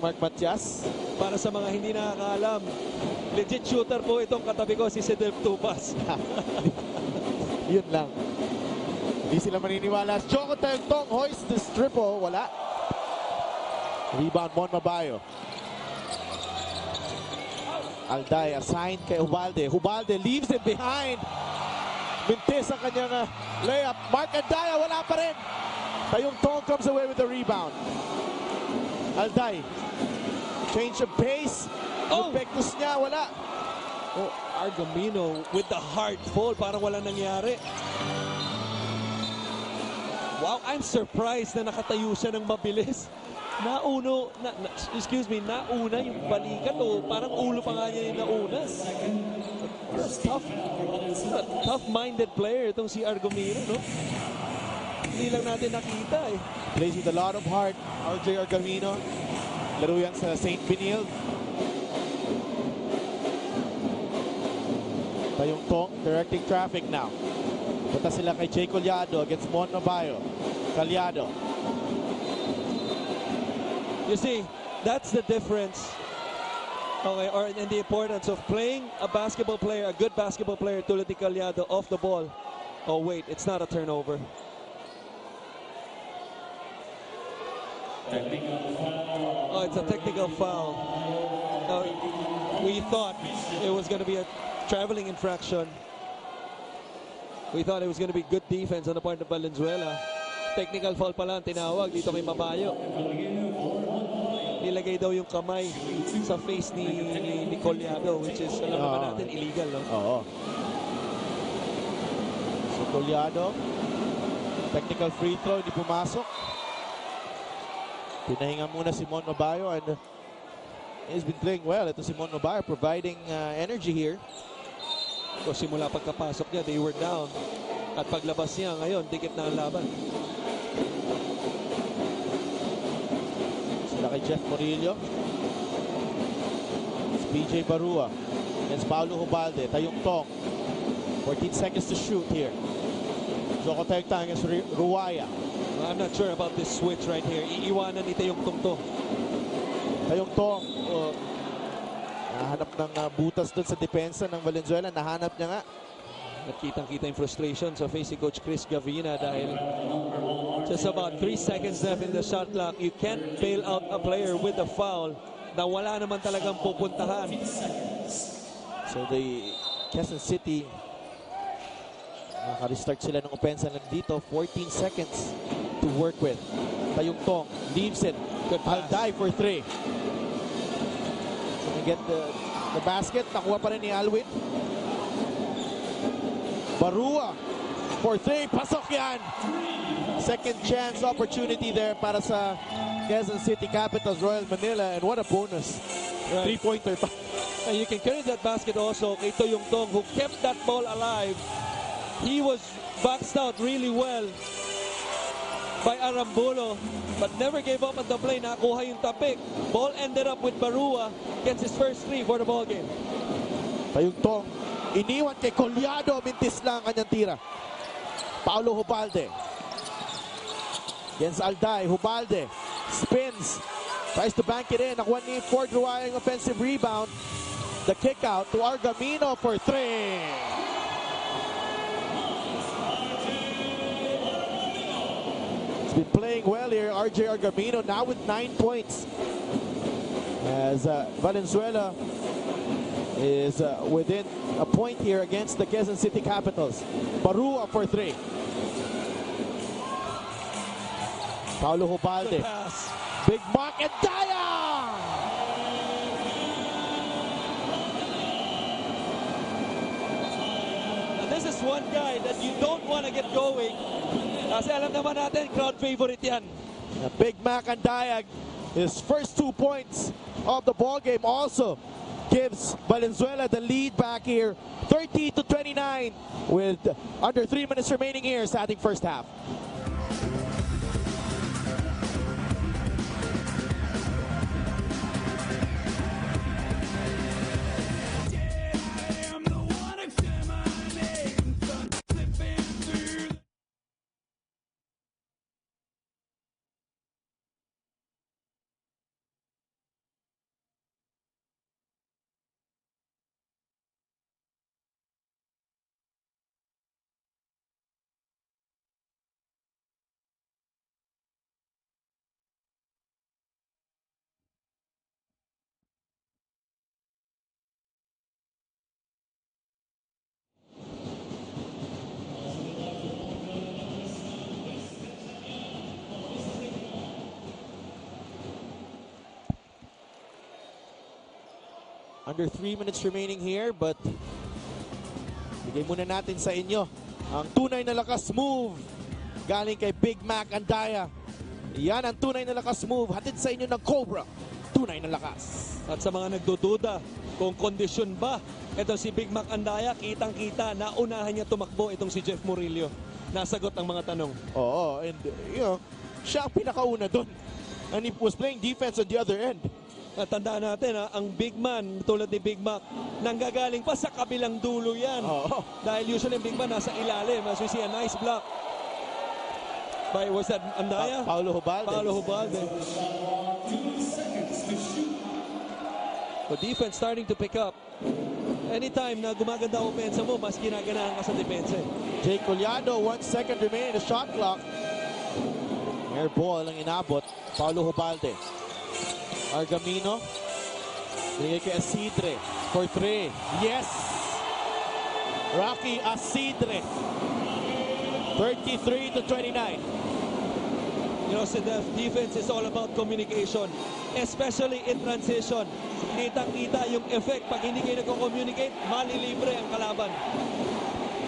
Mark Matias. Para sa mga hindi nakakaalam, legit shooter po itong katabi ko, si Sedel Tupas. Yun lang. Hindi sila maniniwala. Choco Tayong Tong hoist this triple. Wala. Rebound Mon Mabayo. Alday assigned kay Hubalde. Hubalde leaves it behind. Mintis ang kanyang layup. Mark Andaya, wala pa rin. Tayong Tong comes away with the rebound. Alday. Change of pace. Pektus niya, wala. Argamino with the hard fall. Parang walang nangyari. Wow, I'm surprised na nakatayo siya ng mabilis. nauna yung balikat o parang ulo pa nga niya yung nauna. Tough-minded player itong si Argomiro, no? Hindi lang natin nakita eh. Plays with a lot of heart, RJ Argamino. Laro yan sa St. Benilde. Tayong Tong, directing traffic now. Punta sila kay Jay Collado against Mon Mabayo. Collado. You see, that's the difference. Okay, and the importance of playing a basketball player, a good basketball player, tulad ni Collado, off the ball. Oh wait, it's not a turnover. Oh, it's a technical foul. We thought it was going to be a traveling infraction. We thought it was going to be good defense on the part of Valenzuela. Technical foul pala ang tinawag dito kay Mabayo. Nilagay daw yung kamay sa face ni Collado, which is, alam naman natin, illegal, no? Oo. So, Collado, technical free throw, hindi pumasok. Pinahinga muna si Mon Mabayo and he's been playing well. Ito si Mon Mabayo providing energy here. So, simula pagkapasok niya, they were down. At paglabas niya ngayon, dikit na ang laban. Sila kay Jeff Murillo. It's PJ Barua against Paulo Hubalde. Tayong Tong. 14 seconds to shoot here. Joko Tekta against Ruaya. I'm not sure about this switch right here. Iiwanan ni Tayong Tong to. Tayong Tong. Nahanap ng butas doon sa depensa ng Valenzuela. Nahanap niya nga. Nakitang-kita yung frustration sa face si Coach Chris Gavina dahil just about 3 seconds left in the shot clock. You can't bail out a player with a foul na wala naman talagang pupuntahan. So the Quezon City, naka-restart sila ng opensa lang dito. 14 seconds to work with. Tayong Tong leaves it. I'll die for 3. Can get the basket. Nakuha pa rin ni Alwin. Barua for 3. Pasok yan. Second chance opportunity there para sa Quezon City Capitals, Royal Manila. And what a bonus. Right. 3-pointer pa. And you can credit that basket also kay Tayong Tong, who kept that ball alive. He was boxed out really well by Arambulo, but never gave up at the play. Nakuha yung tapik. Ball ended up with Barua. Gets his first 3 for the ball game. Tayong Tong, iniwan kay Collado. Mintis lang kanyang tira. Paulo Hubalde against Alday. Hubalde spins. Tries to bank it in. Nakuha ni Ford Ruaya yung offensive rebound. The kick out to Argamino for 3. He's been playing well here, RJ Argamino, now with 9 points. As Valenzuela is within a point here against the Quezon City Capitals. Barua for 3. Paulo Hubalde. Big mark and Daya! This is one guy that you don't want to get going. Kasi alam naman natin, crowd favorite yan. Big Mac and Dayag, his first 2 points of the ball game also gives Valenzuela the lead back here, 30-29, with under 3 minutes remaining here, starting first half. Under 3 minutes remaining here, but bigay muna natin sa inyo ang tunay na lakas move galing kay Big Mac Andaya. Yan ang tunay na lakas move. Hatid sa inyo ng Cobra. Tunay na lakas. At sa mga nagdududa kung kondisyon ba, ito si Big Mac Andaya, kitang-kita, naunahan niya tumakbo itong si Jeff Murillo. Nasagot ang mga tanong. Oo, and siya ang pinakauna doon. And he was playing defense on the other end. At tandaan natin, ang big man, tulad ni Big Mac, nanggagaling pa sa kabilang dulo yan. Oo. Dahil usually ang Big Man nasa ilalim. As we see, a nice block by, was that Andaya? Paulo Hubalde. Paulo Hubalde. So defense starting to pick up. Anytime na gumaganda ang opensa mo, mas ginaganahan ka sa depensa. Jake Collado, 1 second remaining the shot clock. Air ball ang inabot. Paulo Hubalde. Argamino. Bigay kay Asidre for 3. Yes! Rocky Asidre. 33-29. You know, Sidef, defense is all about communication, especially in transition. Kitang-kita yung effect. Pag hindi kayo nagko-communicate, malilibre ang kalaban.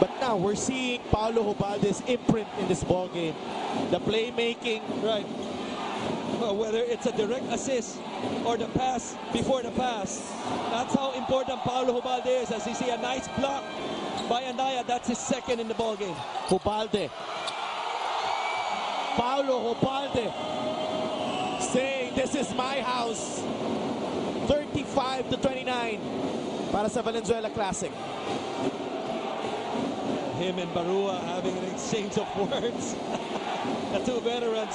But now we're seeing Paulo Hubalde's imprint in this ball game. The playmaking. Right. Well, whether it's a direct assist or the pass before the pass, that's how important Paulo Hubalde is. As you see, a nice block by Andaya. That's his second in the ball game. Hubalde. Paulo Hubalde saying, this is my house. 35-29 para sa Valenzuela Classic. Him and Barua having an exchange of words. The two veterans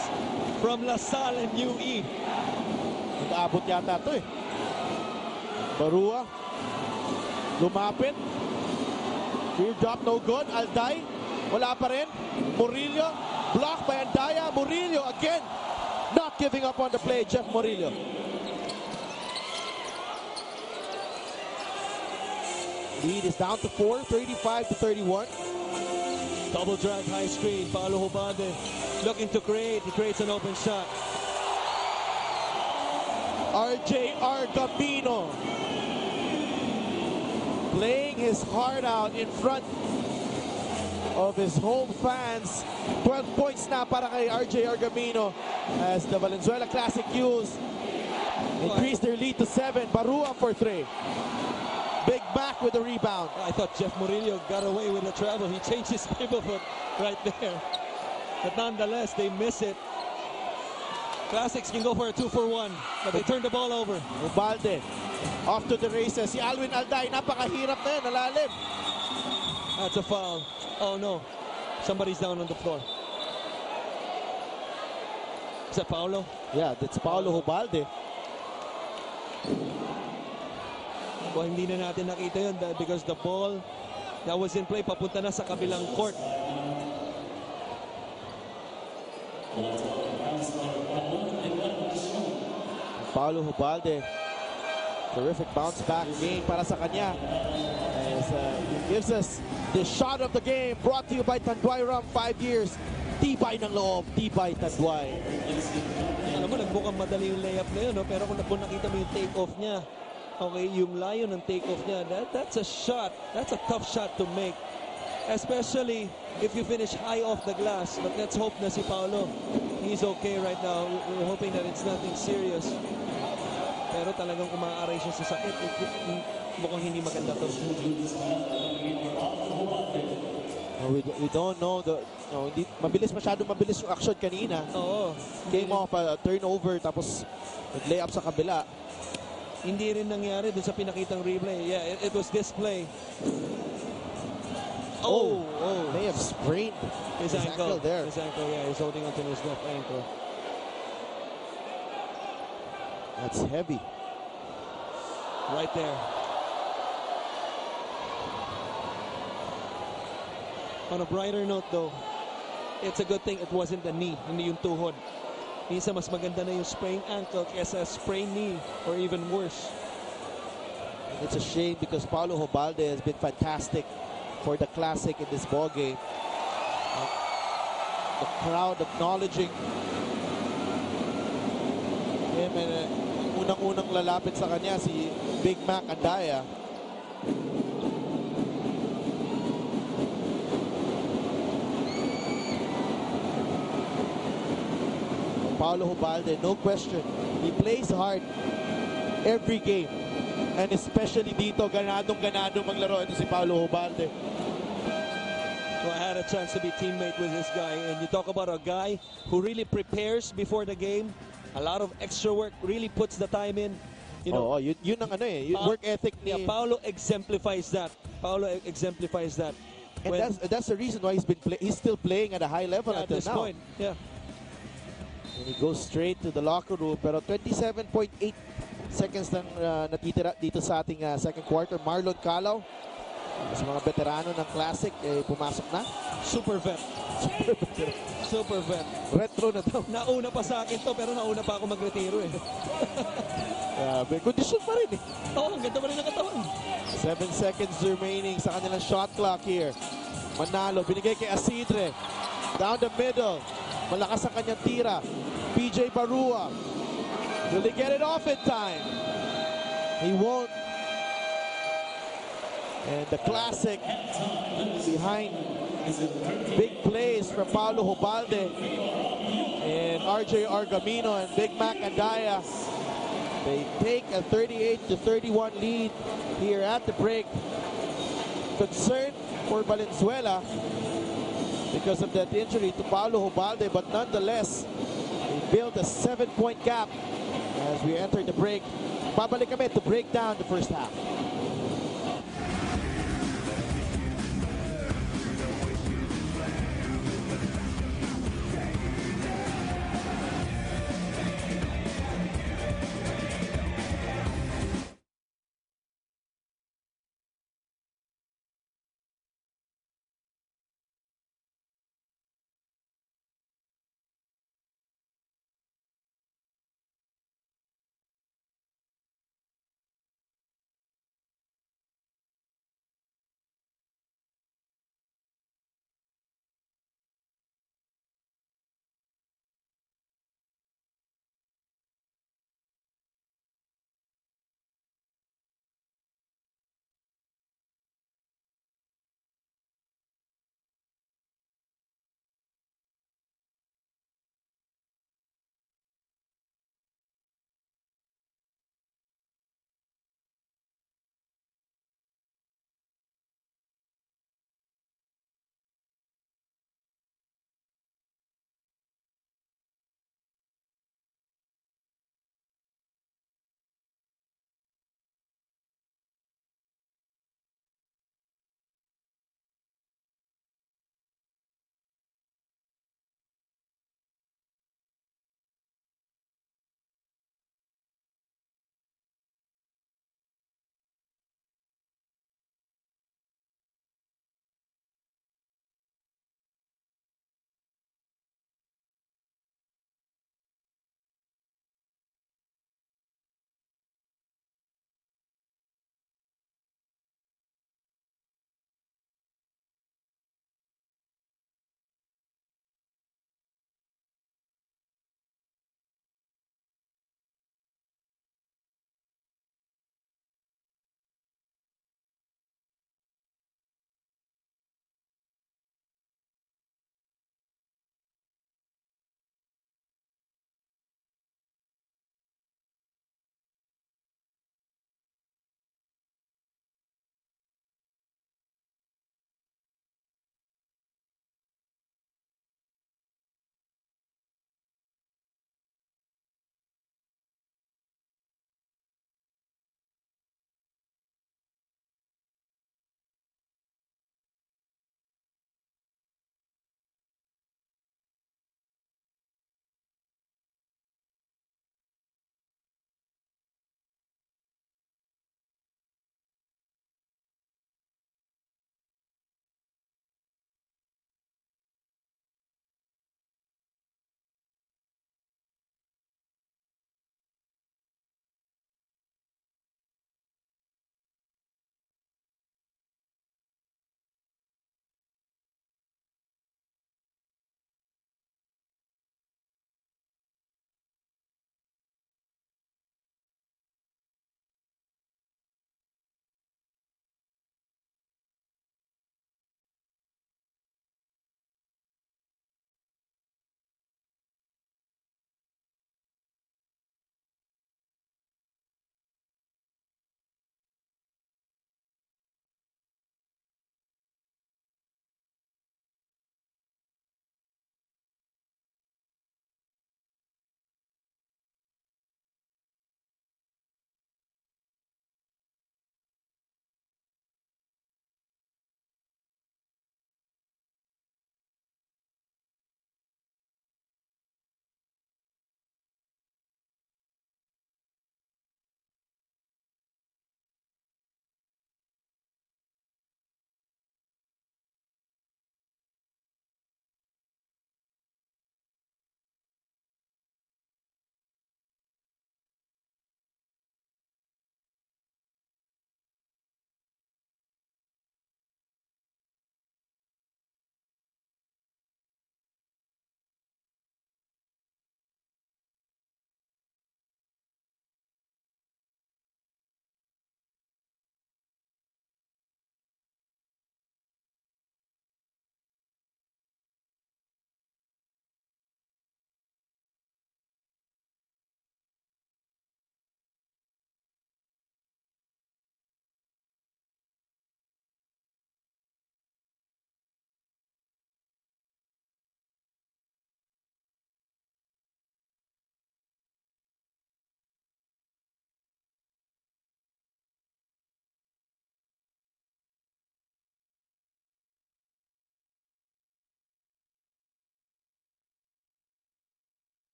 from La Salle and UE. Nag-aabot yata ito eh. Barua. Lumapit. Fear drop, no good. Alday. Wala pa rin. Murillo. Blocked by Andaya. Murillo again. Not giving up on the play, Jeff Murillo. Lead is down to 4, 35-31. Double drag high screen. Paulo Hubalde looking to create. He creates an open shot. RJ Argamino playing his heart out in front of his home fans. 12 points na para kay RJ Argamino as the Valenzuela Classic Yulz increase their lead to 7. Barua for 3. Big Mac with the rebound. I thought Jeff Murillo got away with the travel. He changed his pivot foot right there. But nonetheless, they miss it. Classics can go for a 2-for-1, but they turned the ball over. Ubalde off to the races. Si Alwin Alday, napakahirap na yan, nalalim. That's a foul. Oh no, somebody's down on the floor. Is that Paulo? Yeah, that's Paulo Ubalde. Well, hindi na natin nakita yun because the ball that was in play papunta na sa kabilang court. Paulo Ubalde, terrific bounce back game para sa kanya. As, gives us the shot of the game brought to you by Tanduay Rum, 5 years. Tibay ng loob, Tibay Tanduay. Alam mo, nagbukang madali yung layup na yun, no? Pero kung nakita mo yung take-off niya, okay, yung layo ng take-off niya, that's a shot. That's a tough shot to make. Especially if you finish high off the glass. But let's hope na si Paulo, he's okay right now. We're hoping that it's nothing serious. Pero talagang umaaray siya sa sakit. Mukhang hindi maganda to. We don't know. Mabilis yung action kanina. Oo. Game off, turnover, tapos nag-layup sa kabila. Hindi rin nangyari dun sa pinakitang replay. Yeah, it was this play. Oh. May have sprained His ankle there. His ankle, yeah, he's holding onto his left ankle. That's heavy. Right there. On a brighter note though, it's a good thing it wasn't the knee, hindi yung tuhod. Minsan mas maganda na yung sprained ankle kesa sprained knee or even worse. It's a shame because Paulo Ubalde has been fantastic for the Classic in this ball game. The crowd acknowledging him, and unang-unang lalapit sa kanya si Big Mac Andaya. Paulo Hubalde, no question. He plays hard every game. And especially dito, ganadong-ganado maglaro ito si Paulo Hubalde. So I had a chance to be teammate with this guy, and you talk about a guy who really prepares before the game, a lot of extra work, really puts the time in. You know, yun ang ano eh, work ethic ni... yeah, Paulo exemplifies that. And that's the reason why he's still playing at a high level at until this now. point. Yeah. And he goes straight to the locker room. Pero 27.8 seconds lang natitira dito sa ating second quarter. Marlon Calao, sa mga veterano ng Classic, pumasok na. Super vet. Super vet. Retro na daw. Nauna pa sa akin to, pero nauna pa ako magretiro eh. May kondisyon pa rin eh. Oo, ang ganda pa rin ng katawan. 7 seconds remaining sa kanilang shot clock here. Manalo, binigay kay Asidre. Down the middle. Malakas ang kanyang tira. PJ Barua. Will he get it off in time? He won't. And the Classic behind big plays from Paulo Hubalde and RJ Argamino and Big Mac Andaya. They take a 38-31 lead here at the break. Concern for Valenzuela because of that injury to Paulo Hubalde, but nonetheless, they built a 7-point gap as we enter the break. Babalik kami to break down the first half.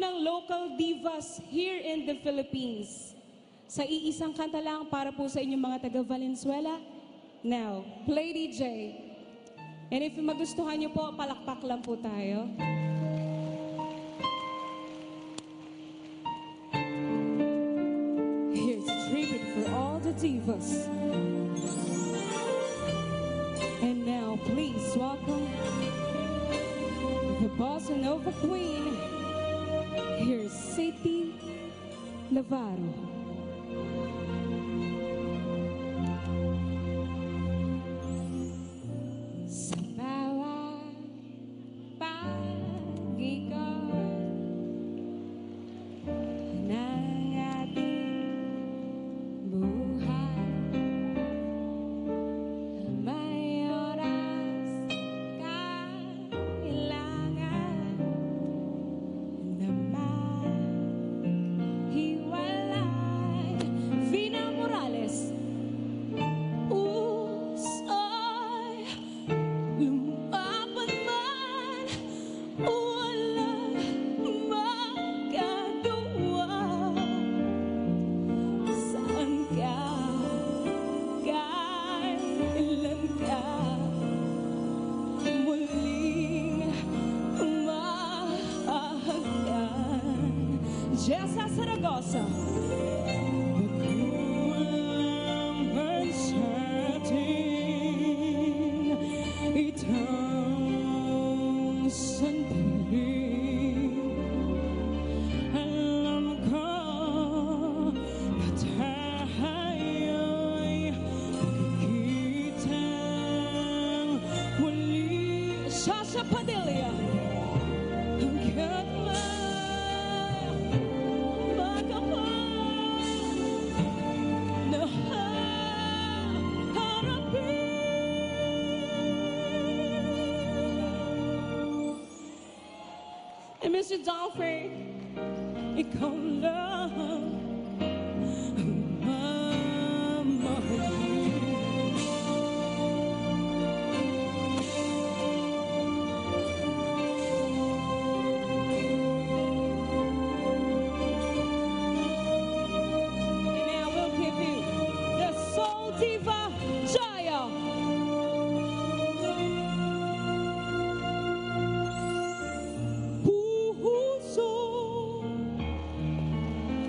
ng local divas here in the Philippines. Sa iisang kanta lang para po sa inyong mga taga Valenzuela. Now, play DJ. And if magustuhan nyo po, palakpak lang po tayo. Here's a tribute for all the divas. And now, please welcome the Bossa Nova Queen. Here's City Navarro. Sa bawat pag-ikot ng ating buhay, may oras kailangan na maghiwalay. Vina Morales, usay lumaban man, walang magagawa. Saan ka, kailan ka muling mahahagkan? Jessa Saragosa. Walang sa'tin itang sandali. Alam ko na tayo'y magkikitang muli. Sasha Padilla. Hanggat magkapal na harapin. And Mr. Dolphy, ikaw lang ang mamahalin. And now we'll give you the Soul Diva Jaya. Puso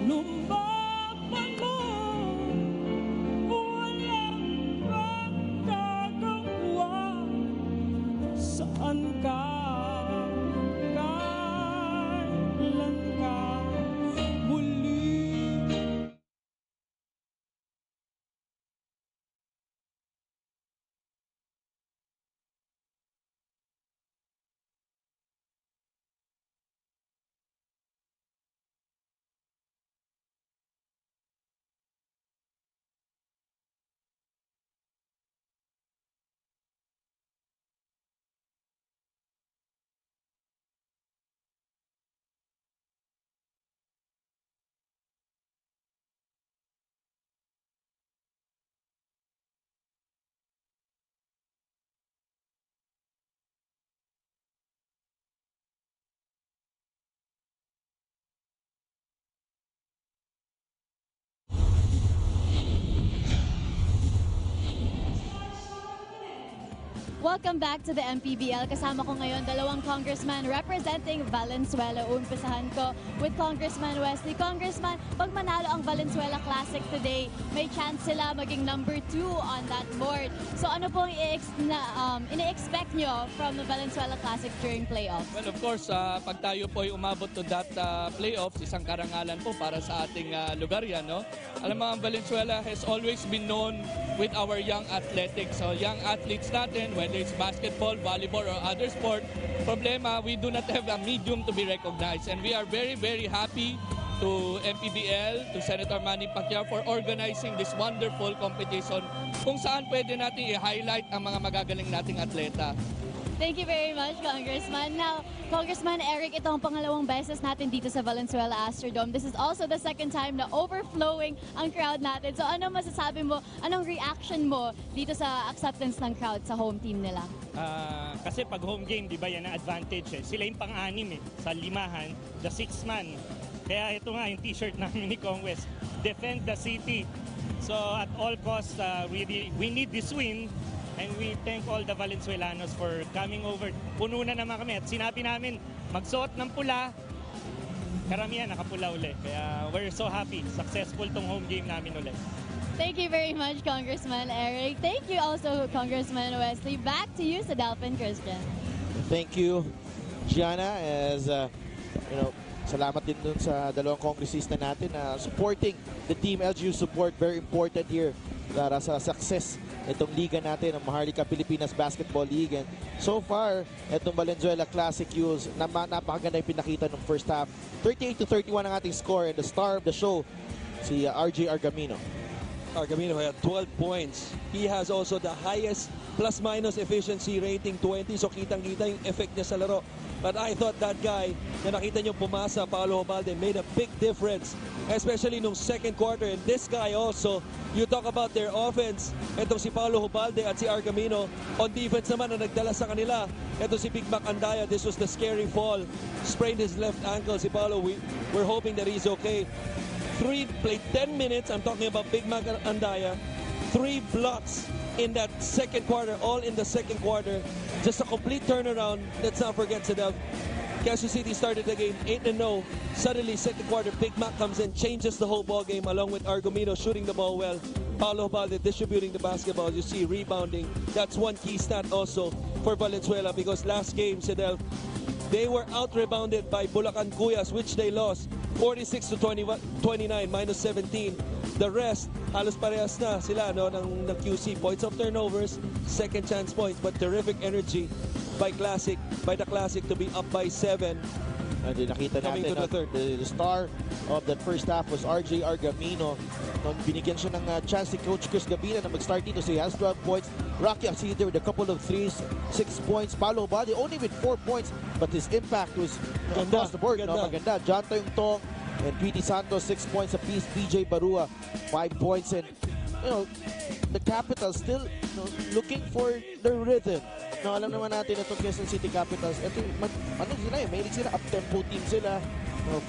lumaban mo, walang magagawa. Saan ka, kailan ka muli? Welcome back to the MPBL. Kasama ko ngayon dalawang congressman representing Valenzuela. Umpisahan ko with Congressman Wesley. Congressman, pag manalo ang Valenzuela Classic today, may chance sila maging number 2 on that board. So ano pong ine-expect nyo from the Valenzuela Classic during playoffs? Well, of course, pag tayo po ay umabot to that playoffs, isang karangalan po para sa ating lugar yan, no? Alam mo, ang Valenzuela has always been known with our young athletics. So, young athletes natin, whether it's basketball, volleyball, or other sport, problema, we do not have a medium to be recognized. And we are very, very happy to MPBL, to Senator Manny Pacquiao for organizing this wonderful competition kung saan pwede natin i-highlight ang mga magagaling nating atleta. Thank you very much, Congressman. Now, Congressman Eric, ito ang pangalawang beses natin dito sa Valenzuela Astrodome. This is also the second time na overflowing ang crowd natin. So ano masasabi mo, anong reaction mo dito sa acceptance ng crowd sa home team nila? Kasi pag home game, di ba yan ang advantage eh. Sila yung pang-anim eh, sa limahan, the sixth man. Kaya ito nga yung t-shirt namin ni Congress, defend the city. So at all costs, we need this win. And we thank all the Valenzuelanos for coming over. Puno na naman kami at sinabi namin magsuot ng pula. Karamihan nakapula uli. Kaya we're so happy. Successful tong home game namin uli. Thank you very much, Congressman Eric. Thank you also, Congressman Wesley. Back to you sa Dalpin Christian. Thank you, Gianna. As salamat din dun sa dalawang kongresista natin na supporting the team. LGU support, very important here para sa success itong liga natin, ang Maharlika Pilipinas Basketball League. And so far, itong Valenzuela Classic Yulz, napakaganda yung pinakita ng first half. 38-31 ang ating score, and the star of the show, si RJ Argamino. Argamino had 12 points. He has also the highest plus-minus efficiency rating, 20. So kitang-kita yung effect niya sa laro. But I thought that guy na nakita niyo pumasa, Paolo Jobalde, made a big difference. Especially nung second quarter. And this guy also, you talk about their offense. Itong si Paolo Jobalde at si Argamino. On defense naman na nagdala sa kanila. Ito si Big Mac Andaya. This was the scary fall. Sprained his left ankle. Si Paolo, we're hoping that he's okay. Played 10 minutes. I'm talking about Big Mac Andaya. 3 blocks in that second quarter, all in the second quarter. Just a complete turnaround. Let's not forget, Sedev, Quezon City started the game 8-0. Suddenly, second quarter, Big Mac comes in, changes the whole ball game, along with Argamino shooting the ball well. Paolo Jobalde distributing the basketball. You see rebounding. That's one key stat also for Valenzuela, because last game, Sedev, they were out-rebounded by Bulacan Cuyas, which they lost 46-29, minus 17. The rest, halos parehas na sila ng QC. Points of turnovers, second chance points, but terrific energy by the Classic to be up by 7. And nakita natin the star of the first half was RJ Argamino. Nung binigyan siya ng chance si Coach Chris Gabina na mag-start dito, so he has 12 points. Rocky Axide with a couple of threes, 6 points. Paolo Jobalde only with 4 points, but his impact was across the board. Maganda. John Tong and P.T. Santos, 6 points apiece. PJ Barua, 5 points. And the Capitals still looking for the rhythm. Alam naman natin itong Quezon City Capitals. Ito, sila mahilig sila, up-tempo team sila.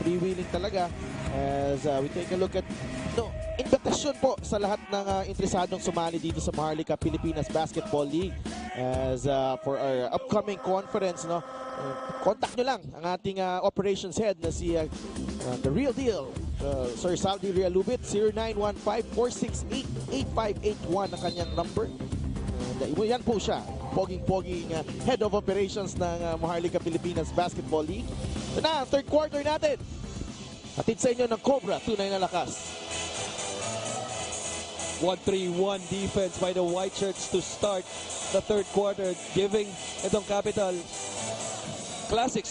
Freewheeling talaga. As we take a look at invitasyon po sa lahat ng interesadong sumali dito sa Maharlika Pilipinas Basketball League. As for our upcoming conference, contact nyo lang ang ating operations head na si The Real Deal, Sir Saldi Realubit, 0915-468-8581 ang kanyang number. Yan po siya, poging-poging head of operations ng Maharlika Pilipinas Basketball League. Ito na, third quarter natin. Hatid sa inyo ng Cobra, tunay na lakas. 1-3-1 defense by the White Shirts to start the third quarter, giving itong Capital Classic,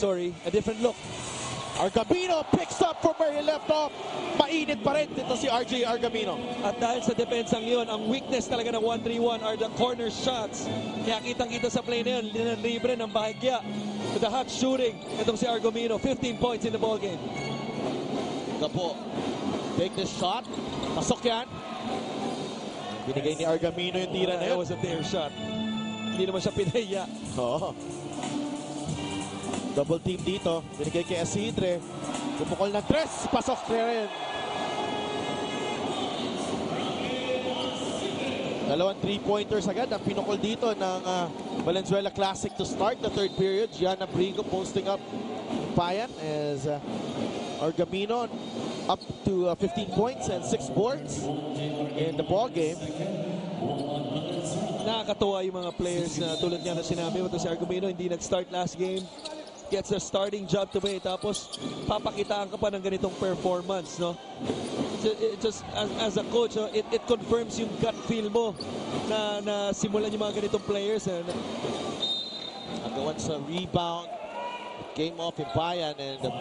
a different look. Argamino picks up from where he left off. Mainit pa rin dito si RJ Argamino. At dahil sa depensang yun, ang weakness talaga ng 1-3-1 are the corner shots. Kaya kitang-kita sa play na yun, libre ng bahagya. With the hot shooting, itong si Argamino, 15 points in the ball game. Gapo, take this shot. Pasok yan. Binigay ni Argamino yung tira na yun. That was a fair shot. Hindi naman siya pinaya. Oo. Double team dito. Binigay kay Asidre. Pupukol ng tres. Pasok rin. Dalawang 3-pointers agad ang pinukol dito ng Valenzuela Classic to start the third period. Gianna Brigo posting up Payan as Argamino up to 15 points and 6 boards in the ball game. Nakakatuwa yung mga players na tulad niya na sinabi mo, si Argamino hindi nag-start last game. Gets a starting job today, tapos papakitaan ka pa ng ganitong performance, Just as a coach, it confirms yung gut feel mo na simulan yung mga ganitong players. Agawan sa rebound, came off in Bayan, and the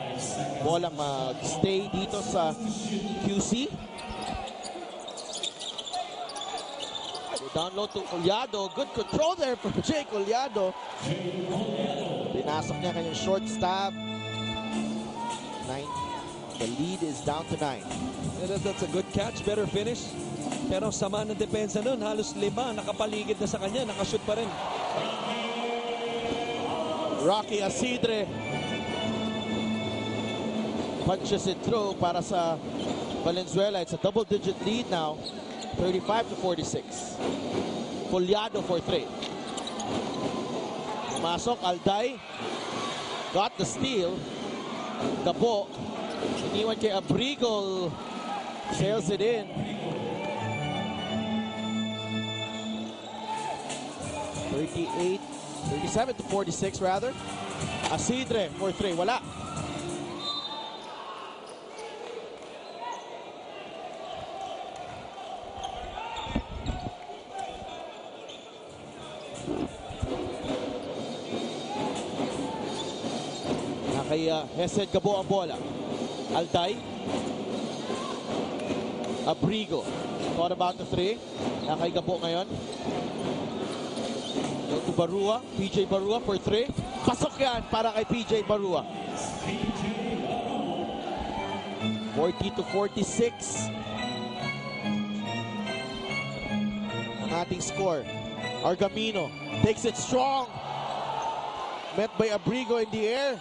ball ang mag-stay dito sa QC. Down low to Collado. Good control there from Jay Collado. Pinasok niya kanyang shortstop. 9. The lead is down to 9. That's a good catch, better finish. Pero sama ng depensa nun, halos 5 nakapaligid na sa kanya, nakashoot pa rin. Rocky Asidre punches it through para sa Valenzuela. It's a double-digit lead now, 35-46. Collado for 3. Masok, Alday. Got the steal. Gabo. Iniwan kay Abrigo. Sails it in. (38, 37-46 rather. Asidre for 3. Wala. Kay Hesed Gabo ang bola. Alday. Abrigo. Thought about the 3. Kay Gabo ngayon. Go to Barua. PJ Barua for 3. Pasok yan para kay PJ Barua. 40-46. Ang ating score. Argamino takes it strong. Met by Abrigo in the air.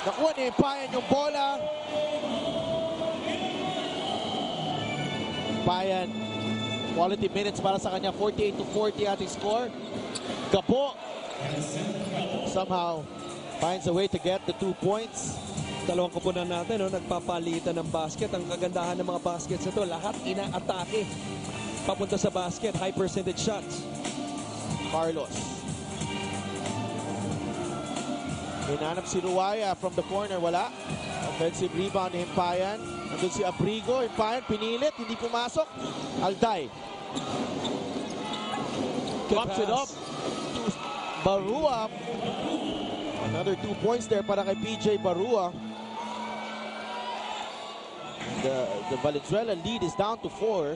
Nakuha ni Payan yung bola. Payan, quality minutes para sa kanya. 48-40 ating score. Gabo somehow finds a way to get the 2 points. Dalawang kupunan natin, no, nagpapalitan ng basket. Ang kagandahan ng mga baskets na to, lahat inaatake. Papunta sa basket, high percentage shots. Carlos. Hinanap si Ruaya from the corner, wala. Offensive rebound ni Himpayan. Nandun si Abrigo, Himpayan pinilit, hindi pumasok. Alday. Pops it up to Barua. Another 2 points there para kay PJ Barua. The Valenzuela lead is down to 4.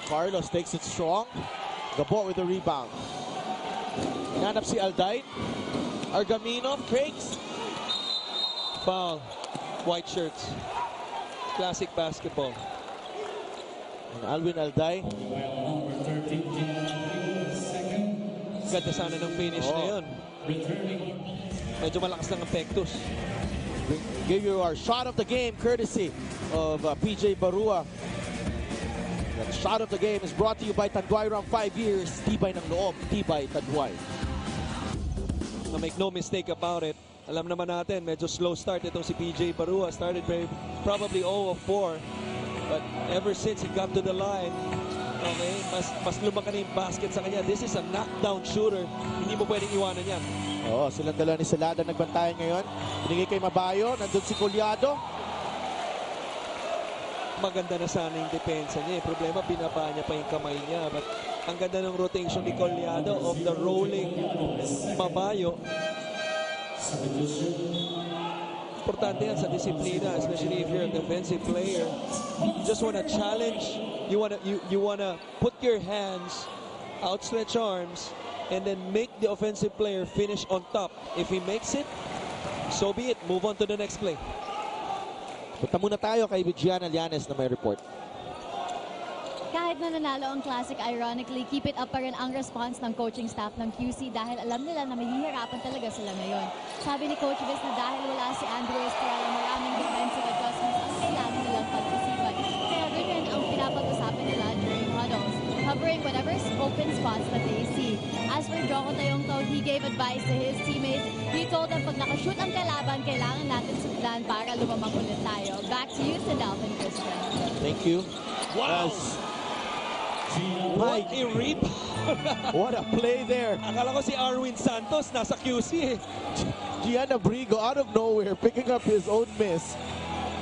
Carlos takes it strong. Gabo with the rebound. Hinanap si Alday. Argamino fakes. Foul. White shirts. Classic basketball. And Alvin Alday. Ganda sana ng finish na yun. Medyo malakas lang ang pectus. Give you our shot of the game courtesy of PJ Barua. The shot of the game is brought to you by Tanduay. Around 5 years, tibay ng loob, tibay Tanduay. Make no mistake about it. Alam naman natin, medyo slow start itong si PJ Barua. Started probably 0 of 4. But ever since he got to the line, okay, mas lumaki na yung basket sa kanya. This is a knockdown shooter. Hindi mo pwedeng iwanan yan. Silang dalawa ni Salada nagbantayan ngayon. Binigay kay Mabayo, nandun si Collado. Maganda na sana yung depensa niya. Problema, binaba niya pa yung kamay niya. But ang ganda ng rotation ni Collado of the rolling Mabayo. Importante yan sa disiplina, especially if you're a defensive player. You just want to challenge. You want to put your hands, outstretch arms, and then make the offensive player finish on top. If he makes it, so be it. Move on to the next play. Punta muna tayo kay Gianna Llanes na may report. Kahit na nanalo ang Classic, ironically, keep it up pa rin ang response ng coaching staff ng QC dahil alam nila na mahihirapan talaga sila ngayon. Sabi ni Coach Viz na dahil wala si Andrew Estrella, maraming defensive adjustments ang kailangan nilang pag-isipan. Kaya ganyan ang pinapag-usapan nila during huddles, covering whatever open spots that they see. As for Joko Tayongto, he gave advice to his teammates. He told them pag nakashoot ang kalaban, kailangan natin sundan para lumamang ulit tayo. Back to you, Sandalph and Christian. Thank you. Wow! What a rebound! What a play there. Akala ko si Arwin Santos nasa QC. Gian Abrigo out of nowhere picking up his own miss.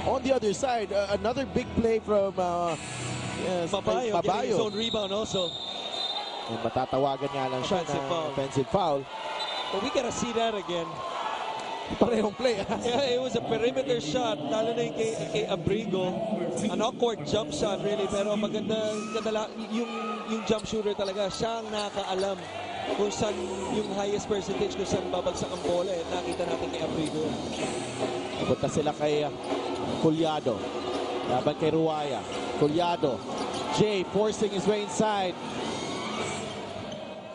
On the other side, another big play from Mabayo getting his own rebound also. And matatawagan nga lang siya Offensive ng foul. offensive foul. But we gotta see that again. Parehong play. Yeah, it was a perimeter shot, lalo na yung kay Abrigo. An awkward jump shot really, pero maganda yung jump shooter talaga. Siya ang nakakaalam kung saan yung highest percentage, kung saan babagsak ang bola. Nakita natin kay Abrigo. Punta sila kay Collado. Laban kay Ruaya. Collado. Jay forcing his way inside.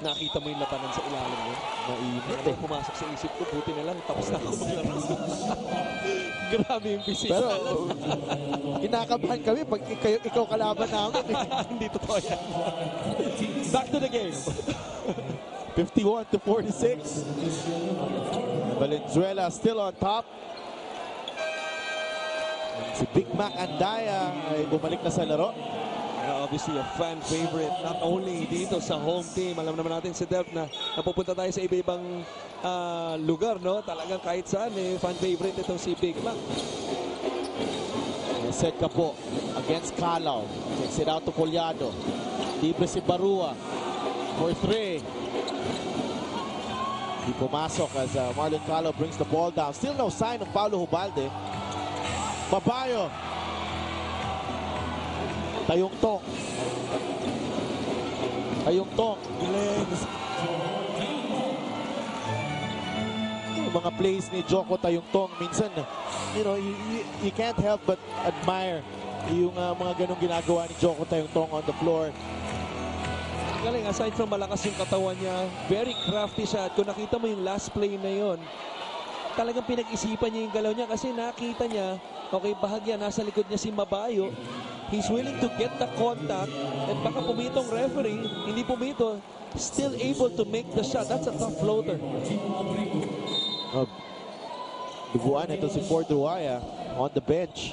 Nakita mo yung labanan sa ilalim mo. Mainit eh. Pumasok sa isip ko, buti na lang, tapos na ako maglaro. Grabe yung bisita. Pero kinakabahan kami pag ikaw kalaban namin. Hindi totoo yan. Back to the game. 51-46. Valenzuela still on top. Si Big Mac Andaya ay bumalik na sa laro. Obviously a fan favorite, not only dito sa home team. Alam naman natin si Dev na napupunta tayo sa iba-ibang lugar, no? Talagang kahit saan, fan favorite itong si Big Mac. Set ka po against Calao. Takes it out to Collado. Libre si Barua for 3. Di pumasok as Marlon Calao brings the ball down. Still no sign of Paulo Hubalde. Babayo. Tayong Tong. Yung mga plays ni Joko Tayong Tong, minsan, you know, you can't help but admire yung mga ganong ginagawa ni Joko Tayong Tong on the floor. Galing, aside from malakas yung katawan niya, very crafty siya. At kung nakita mo yung last play na yon, talagang pinag-isipan niya yung galaw niya kasi nakita niya, okay, bahagya, nasa likod niya si Mabayo. He's willing to get the contact at baka pumitong referee, hindi pumito, still able to make the shot. That's a tough floater. Duguan ito si Ford Ruaya on the bench.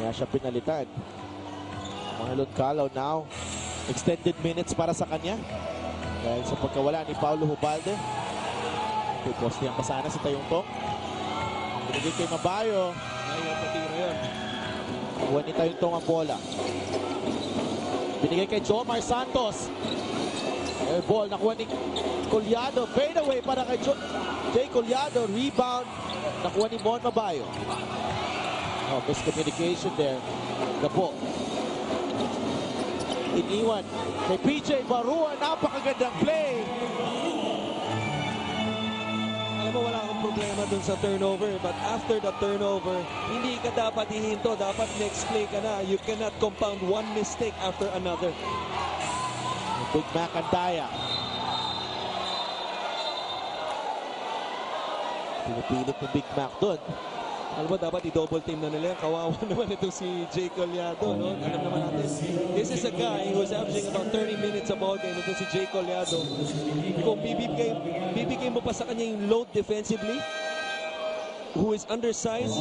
Kaya siya pinalitan. Marlon Calao now. Extended minutes para sa kanya. Dahil sa pagkawala ni Paulo Hubalde. Poste ang pasana si Tayong Tong. Binigay kay Mabayo. Ngayon, patira yun. Kuha ni Tayong Tong ang bola. Binigay kay Jomar Santos. Air ball, nakuha ni Collado. Fade away para kay Jay Collado. Rebound. Nakuha ni Mon Mabayo. Oh, miscommunication there. Gapo. Iniwan kay PJ Barua. Napakagandang play. Alam mo, wala akong problema dun sa turnover. But after the turnover, hindi ka dapat hihinto. Dapat next play ka na. You cannot compound one mistake after another. Big Mac Andaya. Pinipilit ng Big Mac dun. Alam mo, dapat i-double team na nila. Kawawa naman ito si Jay Collado, no? Alam naman natin, this is a guy who's averaging about 30 minutes a ball game. Ito si Jay Collado. Kung bibigay mo pa sa kanya yung load defensively, who is undersized,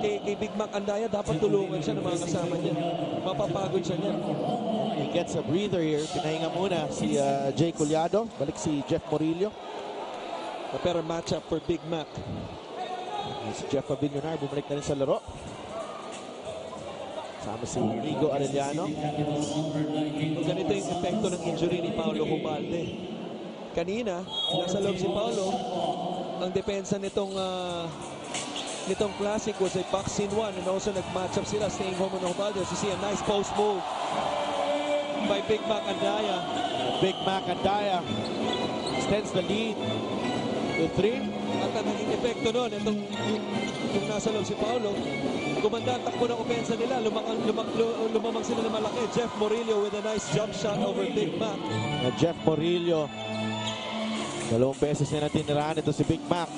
kay Big Mac Andaya, dapat tulungan siya ng mga kasama niya. Mapapagod siya niya. He gets a breather here. Pinahinga muna si Jay Collado. Balik si Jeff Morillo. A better matchup for Big Mac. Si Jeff Avillonar, bumalik na rin sa laro. Sama si Rigo Arellano. Ganito yung epekto ng injury ni Paulo Hubalde. Kanina, nasa loob si Paulo. Ang depensa nitong Classic was a box in one, and also nag-match up sila, staying home on Hubalde. As you see, a nice post move by Big Mac Andaya. Big Mac Andaya extends the lead to 3. At ang naging epekto nun, yung nasa loob si Paulo, gumanda ang takbo ng opensa nila, lumamang sila na malaki. Jeff Morillo with a nice jump shot over Big Mac. Jeff Morillo, 2 beses na natinirahan ito si Big Mac.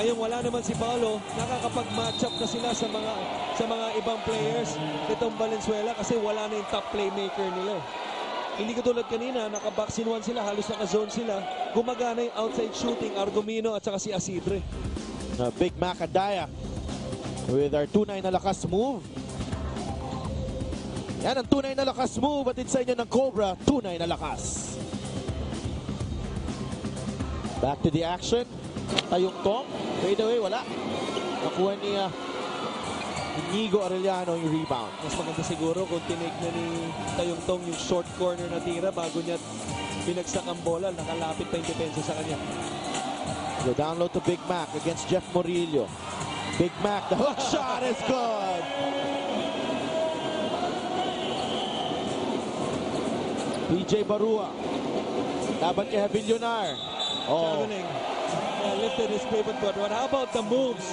Ngayon wala naman si Paulo, nakakapag-match up na sila sa mga ibang players nitong Valenzuela kasi wala na yung top playmaker nila. Hindi katulad kanina, naka-box in one sila, halos naka-zone sila. Gumagana yung outside shooting, Argumino at saka si Asidre. Big Mac Andaya with our tunay na lakas move. Yan ang tunay na lakas move at sa inyo ng Cobra, tunay na lakas. Back to the action. Tayong Tong, fade away, wala. Nakuha ni Inigo Arellano yung rebound. Mas maganda siguro kung tinignan ni Tayong Tong yung short corner na tira bago niya binagsak ang bola, nakalapit pa yung depensa sa kanya. Go down low to Big Mac against Jeff Murillo. Big Mac, the hook shot is good. PJ Barua. Laban kay Villonar. Oh. Traveling. Lifted his pivot foot. But how about the moves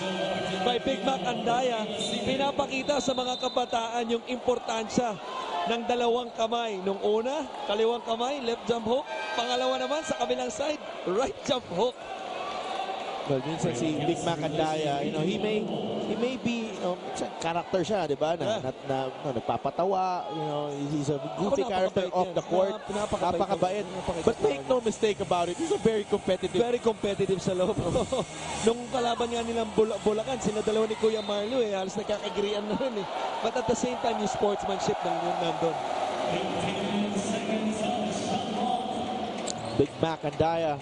by Big Mac Andaya? Pinapakita sa mga kabataan yung importansya ng dalawang kamay. Nung una, kaliwang kamay, left jump hook. Pangalawa naman sa kabilang side, right jump hook. Well, minsan si Big Mac Andaya, you know, he may be, character siya, di ba? Nagpapatawa, you know, he's a goofy character off the court. Napakabait. But make no mistake about it, he's a very competitive. Very competitive sa loob. Nung kalaban nga nilang Bulacan, sina dalawa ni Kuya Marlo halos nagkakagirian na rin But at the same time, yung sportsmanship nandun. Big Mac Andaya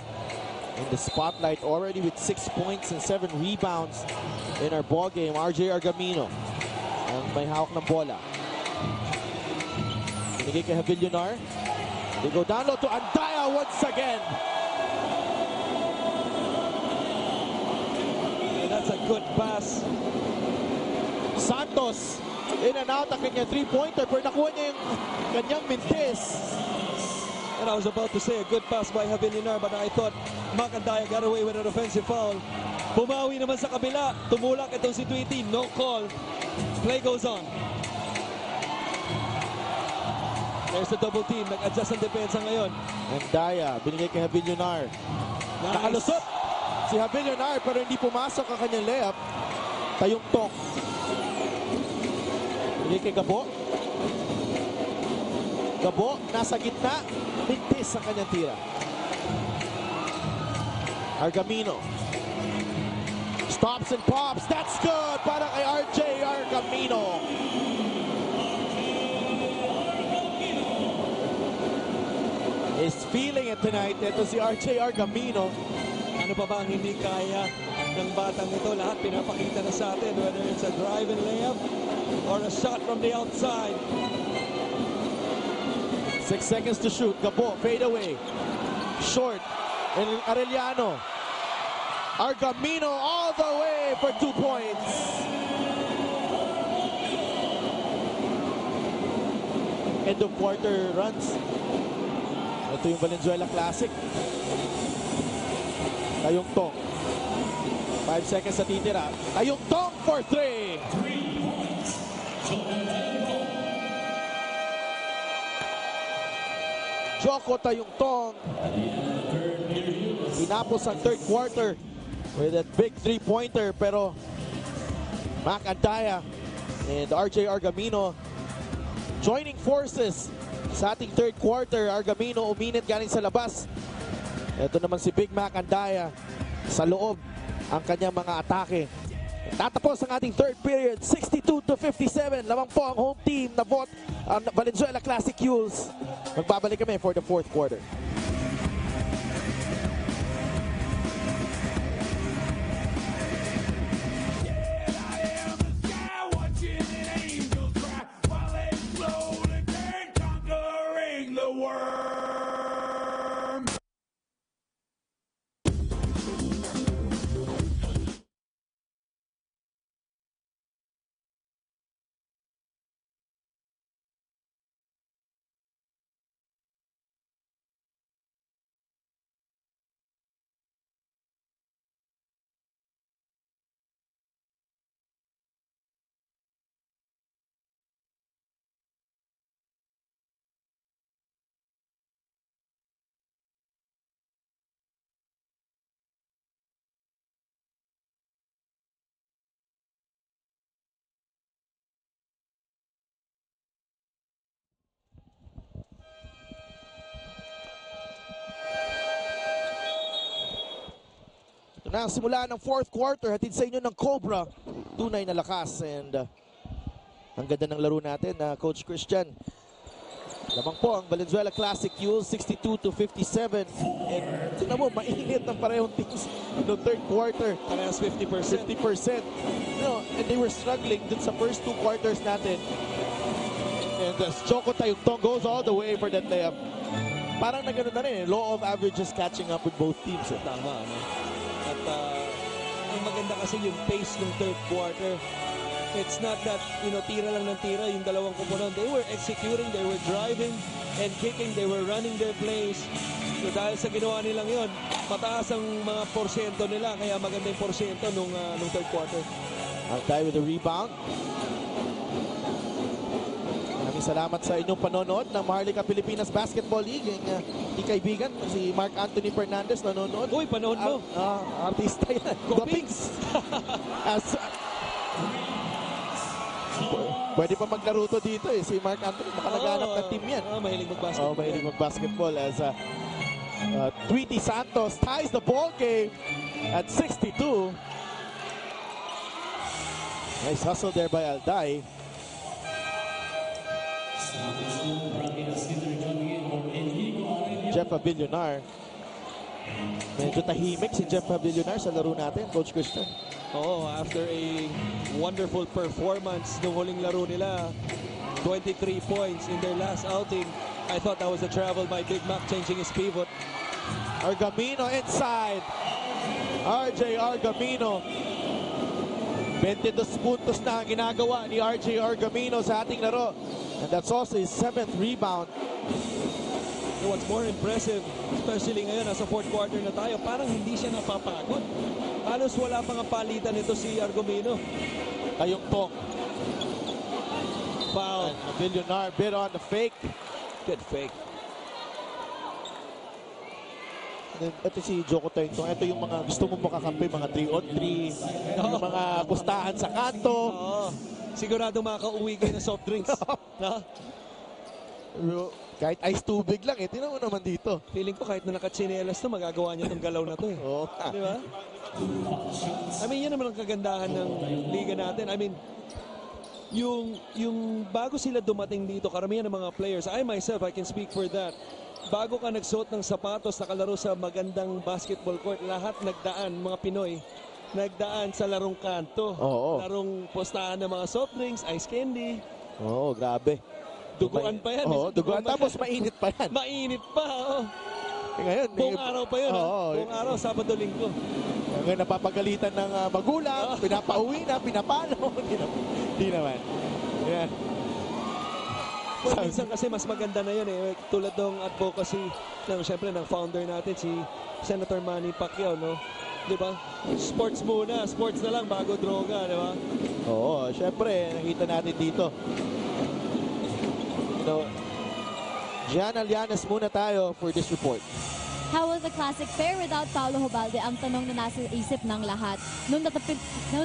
in the spotlight already with 6 points and 7 rebounds in our ball game. RJ Argamino ang may hawak ng bola. Binigay kay Villonar. They go down low to Andaya once again. And that's a good pass. Santos in and out ang kanyang 3-pointer pero nakuha niya yung kanyang mintis. And I was about to say a good pass by Villonar, but I thought Macandaya got away with an offensive foul. Bumawi naman sa kabila. Tumulak itong si Tweety. No call. Play goes on. There's the double team. Nag-adjust ang depensa ngayon. Andaya, binigay kay Villonar. Nice. Nakalusot si Villonar pero hindi pumasok ang kanyang layup. Tayong tok. Binigay kay Gabo. Gabo, nasa gitna. Mintis ang kanyang tira. Argamino. Stops and pops. That's good para kay RJ Argamino. Is feeling it tonight. Ito si RJ Argamino. Ano pa ba ang hindi kaya ng batang ito? Lahat pinapakita na sa atin. Whether it's a drive and layup or a shot from the outside. 6 seconds to shoot. Gabo, fade away. Short. And Arellano. Argamino all the way for 2 points. End of quarter runs. Ito yung Valenzuela Classic. Tayong Tong. 5 seconds sa titira. Tayong Tong for 3. Joko Tayong Tong. Tinapos ang third quarter with that big 3-pointer pero Mac Andaya and RJ Argamino joining forces sa ating third quarter. Argamino uminit galing sa labas. Ito naman si Big Mac Andaya sa loob ang kanyang mga atake. Tatapos ang ating third period, 62-57. Lamang po ang home team na vote ang Valenzuela Classic Yulz. Magbabalik kami for the fourth quarter. Ito na ang simula ng fourth quarter. Hatid sa inyo ng Cobra. Tunay na lakas. And ang ganda ng laro natin, Coach Christian. Lamang po ang Valenzuela Classic Yulz, 62-57. And tignan mo, mainit ng parehong teams no third quarter. Parehas 50%. 50%. No, and they were struggling dun sa first 2 quarters natin. And Choco Tayugtong goes all the way for that layup. Parang na gano'n na rin. Law of averages catching up with both teams. Tama, ano? At ang maganda kasi yung pace ng third quarter. It's not that, tira lang ng tira yung dalawang koponan. They were executing, they were driving and kicking, they were running their plays. So dahil sa ginawa nilang yon, mataas ang mga porsyento nila, kaya maganda yung porsyento nung third quarter. Alday with the rebound. Maraming salamat sa inyong panonood ng Maharlika Pilipinas Basketball League. Yung kaibigan, si Mark Anthony Fernandez nanonood. Uy, panood mo. Artista yan. Gopings. Pwede pa maglaro to dito eh. Si Mark Anthony, baka naghanap ng team yan. Mahilig mag-basketball. Mahilig mag-basketball as Tweety Santos ties the ball game at 62. Nice hustle there by Alday. Jeff Abilionar. Medyo tahimik si Jeff Abilionar sa laro natin, Coach Christian. After a wonderful performance nung huling laro nila, 23 points in their last outing. I thought that was a travel by Big Mac changing his pivot. Argamino inside. RJ Argamino. 22 puntos na ang ginagawa ni RJ Argamino sa ating laro. And that's also his 7th rebound. What's more impressive, especially ngayon, nasa fourth quarter na tayo, parang hindi siya napapagod. Halos wala pang palitan nito si Argamino. Tayong tong. Foul. And Abilionar bid on the fake. Good fake. Ito si Joko Tayong. Ito yung mga gusto mo makakampi, mga 3-on-3, yung mga pustahan sa kanto. Sigurado makakauwi kayo ng soft drinks. Kahit ice tubig lang eh. Tingnan mo naman dito. Feeling ko kahit na nakatsinelas to, magagawa niya itong galaw na to eh. Di ba? Yan naman ang kagandahan ng liga natin. Yung bago sila dumating dito, karamihan ng mga players, I myself, I can speak for that. Bago ka nagsuot ng sapatos, nakalaro sa magandang basketball court, lahat nagdaan, mga Pinoy, nagdaan sa larong kanto. Larong postahan ng mga soft drinks, ice candy. Grabe. Duguan pa yan. Duguan tapos mainit pa yan. Mainit pa, Ngayon, buong araw pa yun. Buong araw, Sabado, Linggo. Ngayon, napapagalitan ng magulang, pinapauwi na, pinapalo. Hindi naman. Yan. Minsan kasi mas maganda na yun eh. Tulad ng advocacy siyempre ng founder natin, si Senator Manny Pacquiao, no? Di ba? Sports muna. Sports na lang bago droga, di ba? Siyempre, nakita natin dito. Gian Alianes muna tayo for this report. How was the classic fair without Paolo Hubalde? Ang tanong na nasa isip ng lahat. Nung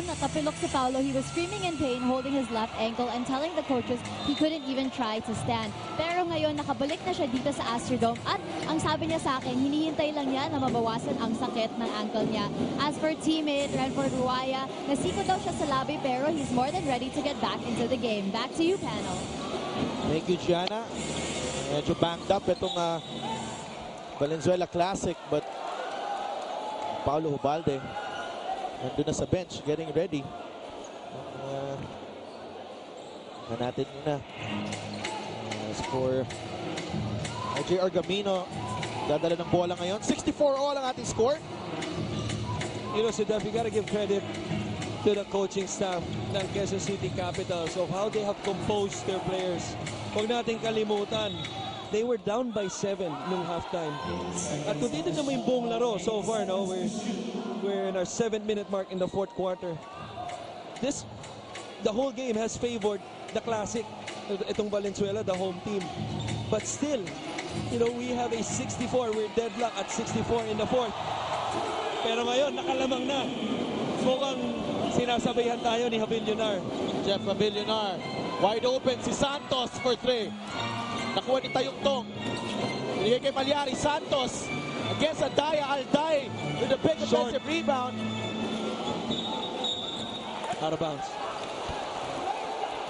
natapilok si Paolo, he was screaming in pain, holding his left ankle and telling the coaches he couldn't even try to stand. Pero ngayon, nakabalik na siya dito sa Astrodome at ang sabi niya sa akin, hinihintay lang niya na mabawasan ang sakit ng ankle niya. As for teammate Renford Ruaya, nasiko daw siya sa labi pero he's more than ready to get back into the game. Back to you, panel. Thank you, Gianna. Medyo banged up itong Valenzuela Classic, but Paolo Hubalde nandun na sa bench, getting ready. Natin na. As for RJ Argamino, dadala ng bola ngayon. 64 all ang ating score. Si Duff, you gotta give credit to the coaching staff ng Quezon City Capitals of how they have composed their players. Huwag natin kalimutan, they were down by 7 nung halftime. At kung dito naman yung buong laro so far, no, we're in our 7-minute mark in the fourth quarter. The whole game has favored the Classic, itong Valenzuela, the home team. But still, we have a 64. We're deadlocked at 64 in the fourth. Pero ngayon, nakalamang na. Mukhang sinasabihan tayo ni Abilionar. Jeff Abilionar. Wide open si Santos for 3. Nakuha ni Tayong-Tong. Binigay kay Palyari. Santos against Alday with a big offensive rebound. Out of bounds.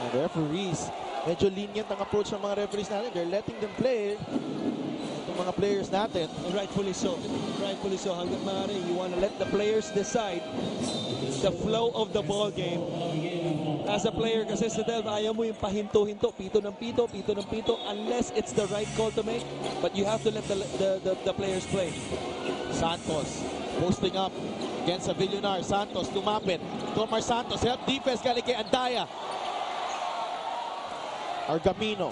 And the referees, medyo lenient ang approach ng mga referees natin. They're letting them play. Itong mga players natin. And rightfully so. Rightfully so. Hanggat maaari, you want to let the players decide the flow of the ball game. As a player kasi sa Delta, ayaw mo yung pahinto-hinto, pito ng pito, unless it's the right call to make. But you have to let the players play. Santos posting up. Against sa Villunar, Santos lumapit. Tomar Santos, help defense galing kay Andaya. Argamino.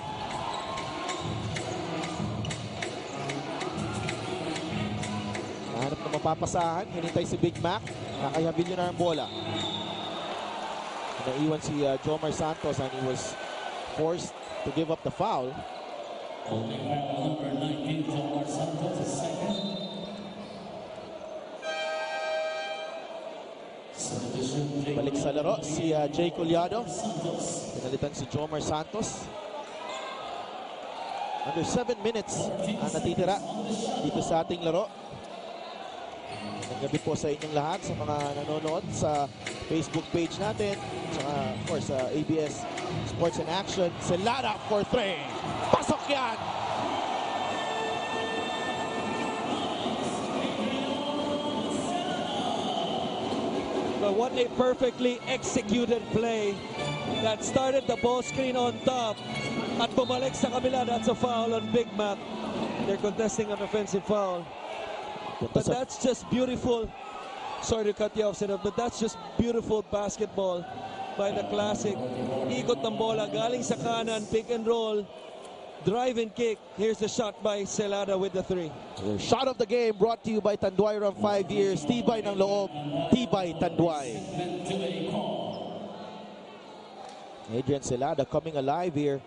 Hanap na mapapasahan, hinintay si Big Mac. Nakaya Villunar ang bola. Naiwan si Jomar Santos and he was forced to give up the foul. Number 19, Jomar Santos is second. Balik sa laro si Jay Collado. Pinalitan si Jomar Santos. Under 7 minutes ang natitira dito sa ating laro. Gabi po sa inyong lahat, sa mga nanonood sa Facebook page natin, saka of course sa ABS Sports and Action. Celada for 3. Pasok yan! But what a perfectly executed play that started the ball screen on top at bumalik sa kabila. That's a foul on Big Mac. They're contesting an offensive foul. But that's just beautiful. Sorry to cut you off, Senat, but that's just beautiful basketball by the Classic. Ikot ng bola, galing sa kanan, pick and roll, drive and kick. Here's the shot by Celada with the 3. The shot of the game brought to you by Tanduay around 5 years. Tibay ng loob, Tibay Tanduay. Adrian Celada coming alive here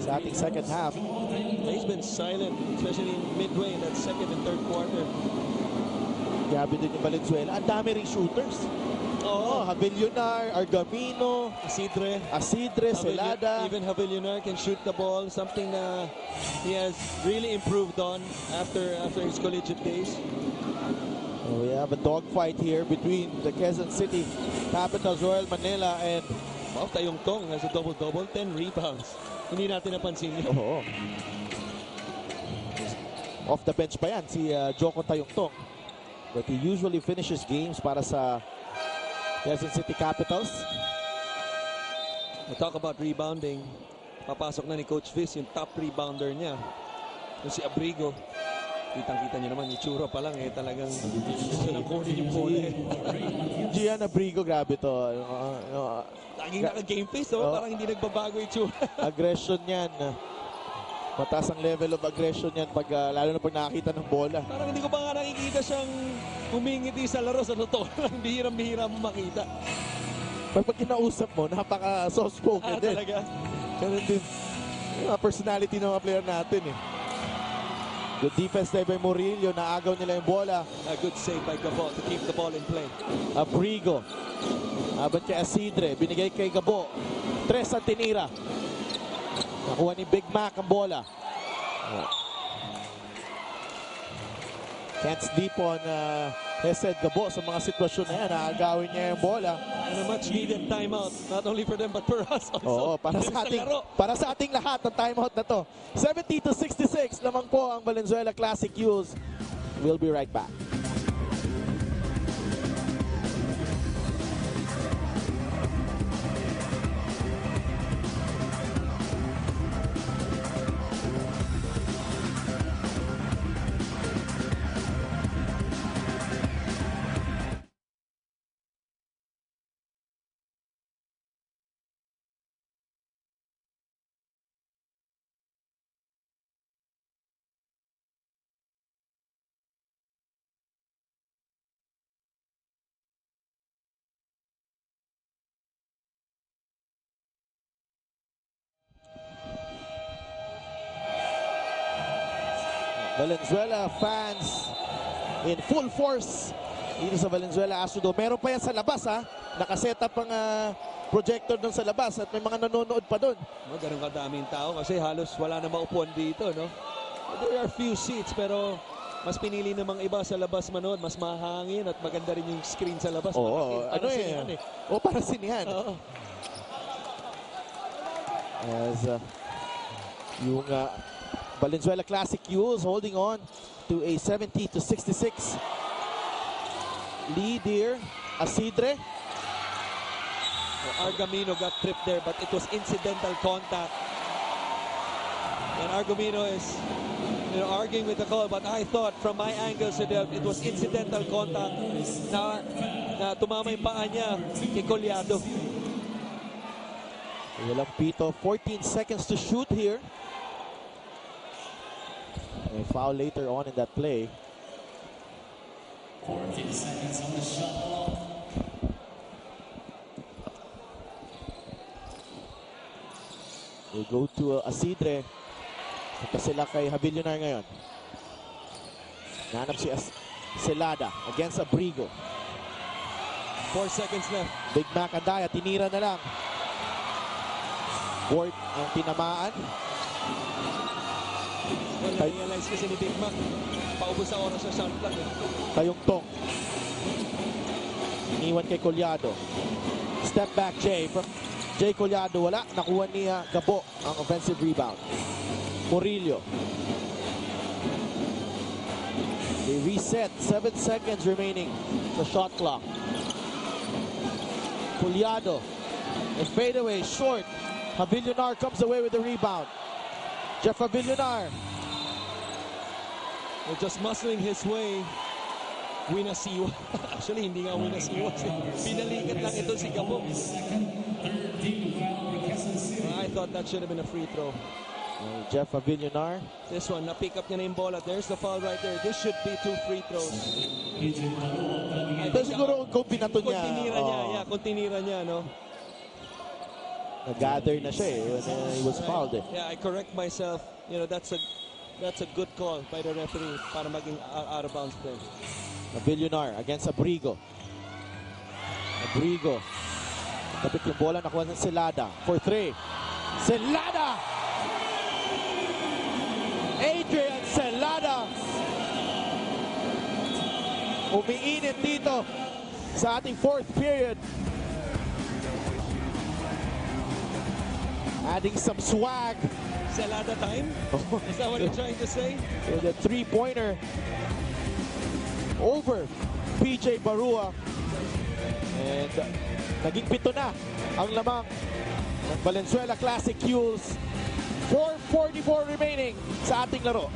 sa ating second half. He's been silent, especially midway in that second and third quarter. Grabe din yung Valenzuela. Ang dami ring shooters. Oo, Villunar, Argamino, Asidre, Celada. Even Villunar can shoot the ball, something he has really improved on after his collegiate days. We have a dogfight here between the Quezon City Capitals, Royal Manila, and Tayong Tong has a double-double, 10 rebounds. Hindi natin napansin yun. Oo. Off the bench pa yan, si Joko Tayong Tong. But he usually finishes games para sa Quezon City Capitals. We talk about rebounding. Papasok na ni Coach Viz yung top rebounder niya. Yung si Abrigo. Kitang-kita niyo naman, itsura pa lang talagang gusto ng kunin yung bola Gian Abrigo, grabe to. Laging naka-game face, parang hindi nagbabago itsura. Aggression yan. Mataas ang level of aggression yan pag, lalo na pag nakakita ng bola. Parang hindi ko pa nga nakikita siyang humingiti sa laro sa totoo. Bihirang-bihira mo makita. Pag kinausap mo, napaka-soft-spoken din. Talaga? Ganun din. Yung mga personality ng mga player natin eh. Good defense there by Murillo. Naagaw nila yung bola. A good save by Gabo to keep the ball in play. Abrigo. Abot kay Asidre. Binigay kay Gabo. 3 ang tinira. Nakuha ni Big Mac ang bola. Can't sleep on Hesed Gabo sa mga sitwasyon na yan. Naagawin niya yung bola. And a much needed timeout. Not only for them but for us also. Oo, para sa ating lahat ang timeout na to. 70-66 lamang po ang Valenzuela Classic Yulz. We'll be right back. Valenzuela fans in full force dito sa Valenzuela Astrodome. Meron pa yan sa labas ha. Nakaset up ang projector doon sa labas at may mga nanonood pa doon. Ganun kadaming tao kasi halos wala na maupuan dito, no? There are few seats pero mas pinili namang iba sa labas manood. Mas mahangin at maganda rin yung screen sa labas. Oo, ano eh. O para sinihan. Oo. As yung Valenzuela Classic Yulz holding on to a 70-66 lead here. Asidre. Argamino got tripped there but it was incidental contact. And Argamino is arguing with the call, but I thought from my angle it was incidental contact na tumama yung paa niya kay Collado. Walang pito. 14 seconds to shoot here. A foul later on in that play. 14 seconds on the shot clock. We go to Asidre. Punta sila kay Havillonar ngayon. Nanap si Celada against Abrigo. 4 seconds left. Big Mac Andaya, tinira na lang. Board ang tinamaan. Well, na-realize kasi ni Big Mac, paubos sa oras sa shot clock. Tayong Tong. Iniwan kay Collado. Step back Jay from Jay Collado. Wala. Nakuha ni Gabo ang offensive rebound. Murillo. They reset. 7 seconds remaining the shot clock. Collado. A fadeaway short. Havillonar comes away with the rebound. Jeff Havillonar. They're just muscling his way. Winasiwa. Actually, hindi nga winasiwa. Pinalikat lang ito si Gabo. I thought that should have been a free throw. Jeff Havillonar. This one, na-pick up niya na yung bola. There's the foul right there. This should be 2 free throws. Ito siguro ang kombinato niya. Kontinira niya, kontinira niya, no? Nag-gather na siya when he was fouled. Yeah, I correct myself. You know, that's a good call by the referee para maging out of bounds play. Havillonar against Abrigo. Abrigo. Tapit yung bola, nakuha ng Celada. For 3. Celada! Adrian Celada. Umiinit dito sa ating 4th period. Adding some swag. Celada time? Is that what you're trying to say? With a 3-pointer over PJ Barua. And naging 7 na ang lamang ng Valenzuela Classic Yulz. 4:44 remaining sa ating laro.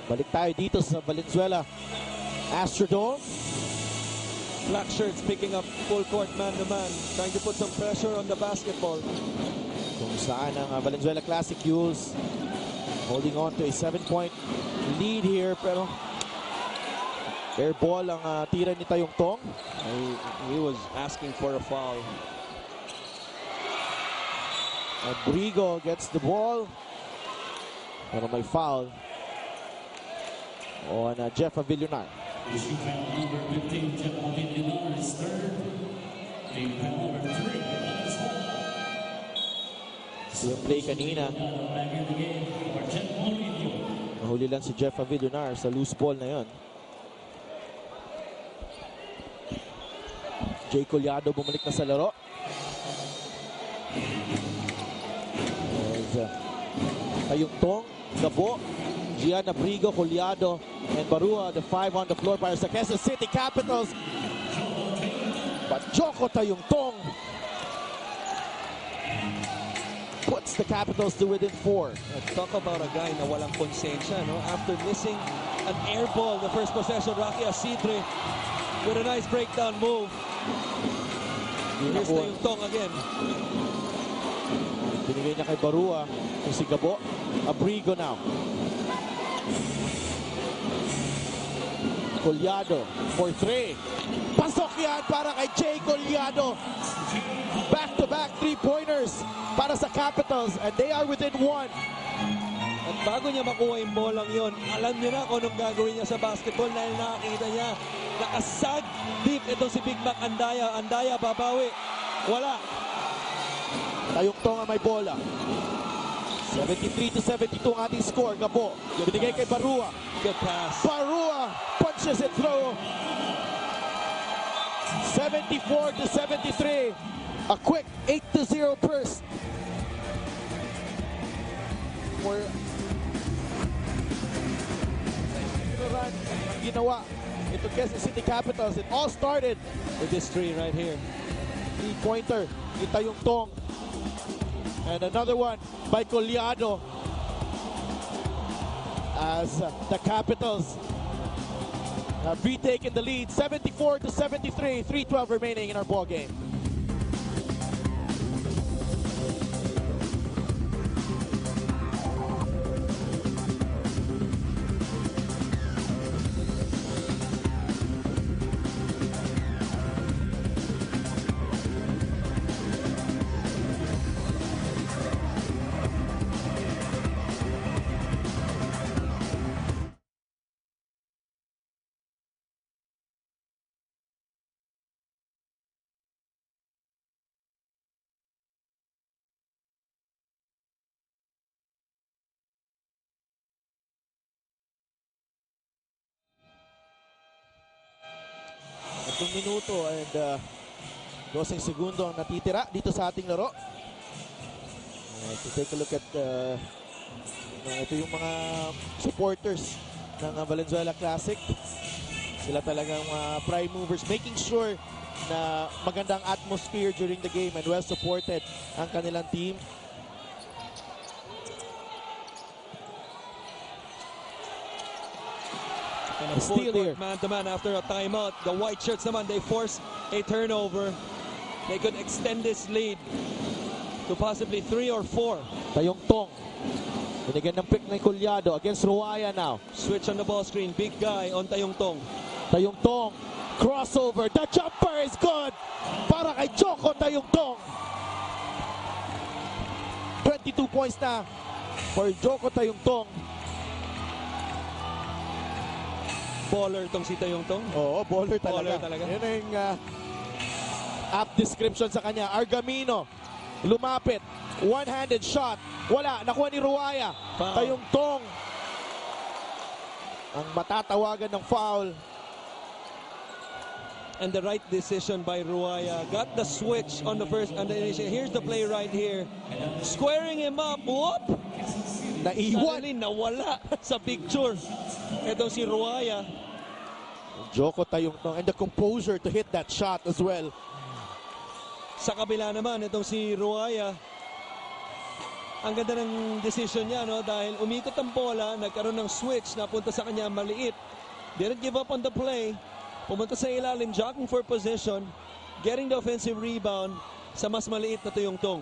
Balik tayo dito sa Valenzuela Astrodome. Black shirts picking up full court man-to-man, trying to put some pressure on the basketball. Kung saan ang Valenzuela Classic Yulz holding on to a 7-point lead here, pero air ball ang tira ni Tayong Tong. He was asking for a foul. Abrigo gets the ball. Pero may foul on Jeff Havillonar. Number 15, Jeff Havillonar is third. Number 3, Yung play kanina, nahuli lang si Jeff Havillonar sa loose ball na yon. Jay Collado bumalik na sa laro. Tayong Tong, Gabo, Gian Abrigo, Collado, and Barua, the 5 on the floor para sa Quezon City Capitals. But Joko Tayong Tong. puts the Capitals to within 4. Talk about a guy na walang konsensya, no? After missing an air ball the first possession, Rocky Asidre with a nice breakdown move. Here's the Tong again. Binigay niya kay Barua. Yung si Gabo. Abrigo now. Collado for 3. Pasok yan para kay Jay Collado. Back-to-back 3-pointers para sa Capitals and they are within 1. At bago niya makuha yung bolang yon, alam niya na kung anong gagawin niya sa basketball dahil nakakita niya. Nakasag deep itong si Big Mac Andaya. Andaya babawi. Wala. Tayong-tong ang may bola. 73-72 ang ating score. Gabo. Binigay kay Barua. Good pass. Barua punches it through. 74-73. A quick 8-0 burst. For run ang ginawa ito Quezon City Capitals. It all started with this three right here. 3-pointer. Kita yung Tong. And another one by Collado. As the Capitals have retaken the lead. 74-73. 3:12 remaining in our ball game. Itong minuto and 12 segundo ang natitira dito sa ating laro. To take a look at ito yung mga supporters ng Valenzuela Classic. Sila talagang prime movers, making sure na magandang atmosphere during the game and well supported ang kanilang team. And a full court man-to-man after a timeout. The white shirts naman, they force a turnover. They could extend this lead to possibly 3 or 4. Tayong-tong. Binigyan ng pick ng Collado against Ruaya now. Switch on the ball screen. Big guy on Tayong-tong. Tayong-tong. Crossover. The jumper is good. Para kay Joko Tayong-tong. 22 points na for Joko Tayong-tong. Baller tong si Tayong-tong. Oo, baller talaga. Baller talaga. Yun yung app description sa kanya. Argamino, lumapit. One-handed shot. Wala, nakuha ni Ruaya. Foul. Tayong-tong. Ang matatawagan ng foul. And the right decision by Ruaya. Got the switch on the first. And here's the play right here. Squaring him up. Whoop! Naiwan. Suddenly, nawala sa picture. Itong si Ruaya. Joko Tayong-tong and the composure to hit that shot as well. Sa kabila naman, itong si Ruaya. Ang ganda ng decision niya, no? Dahil umikot ang bola, nagkaroon ng switch, napunta sa kanya maliit. Didn't give up on the play. Pumunta sa ilalim, jogging for position, getting the offensive rebound sa mas maliit na Tayong-tong.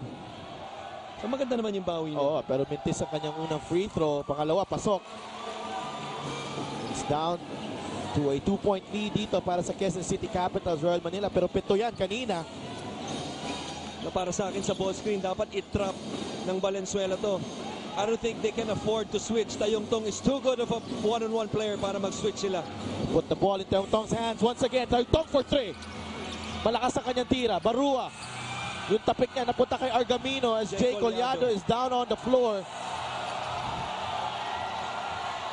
So maganda naman yung bawi niya. Oo, pero mintis ang kanyang unang free throw. Pangalawa, pasok. It's down to a 2-point lead dito para sa Quezon City Capitals, Royal Manila. Pero pito yan kanina. Na para sa akin sa ball screen, dapat i-trap ng Valenzuela to. I don't think they can afford to switch. Tayong-tong is too good of a one-on-one player para mag-switch sila. Put the ball in Tayong-tong's hands once again. Tayong-tong for 3. Malakas ang kanyang tira. Barua. Yung tapik niya napunta kay Argamino as Jay Collado is down on the floor.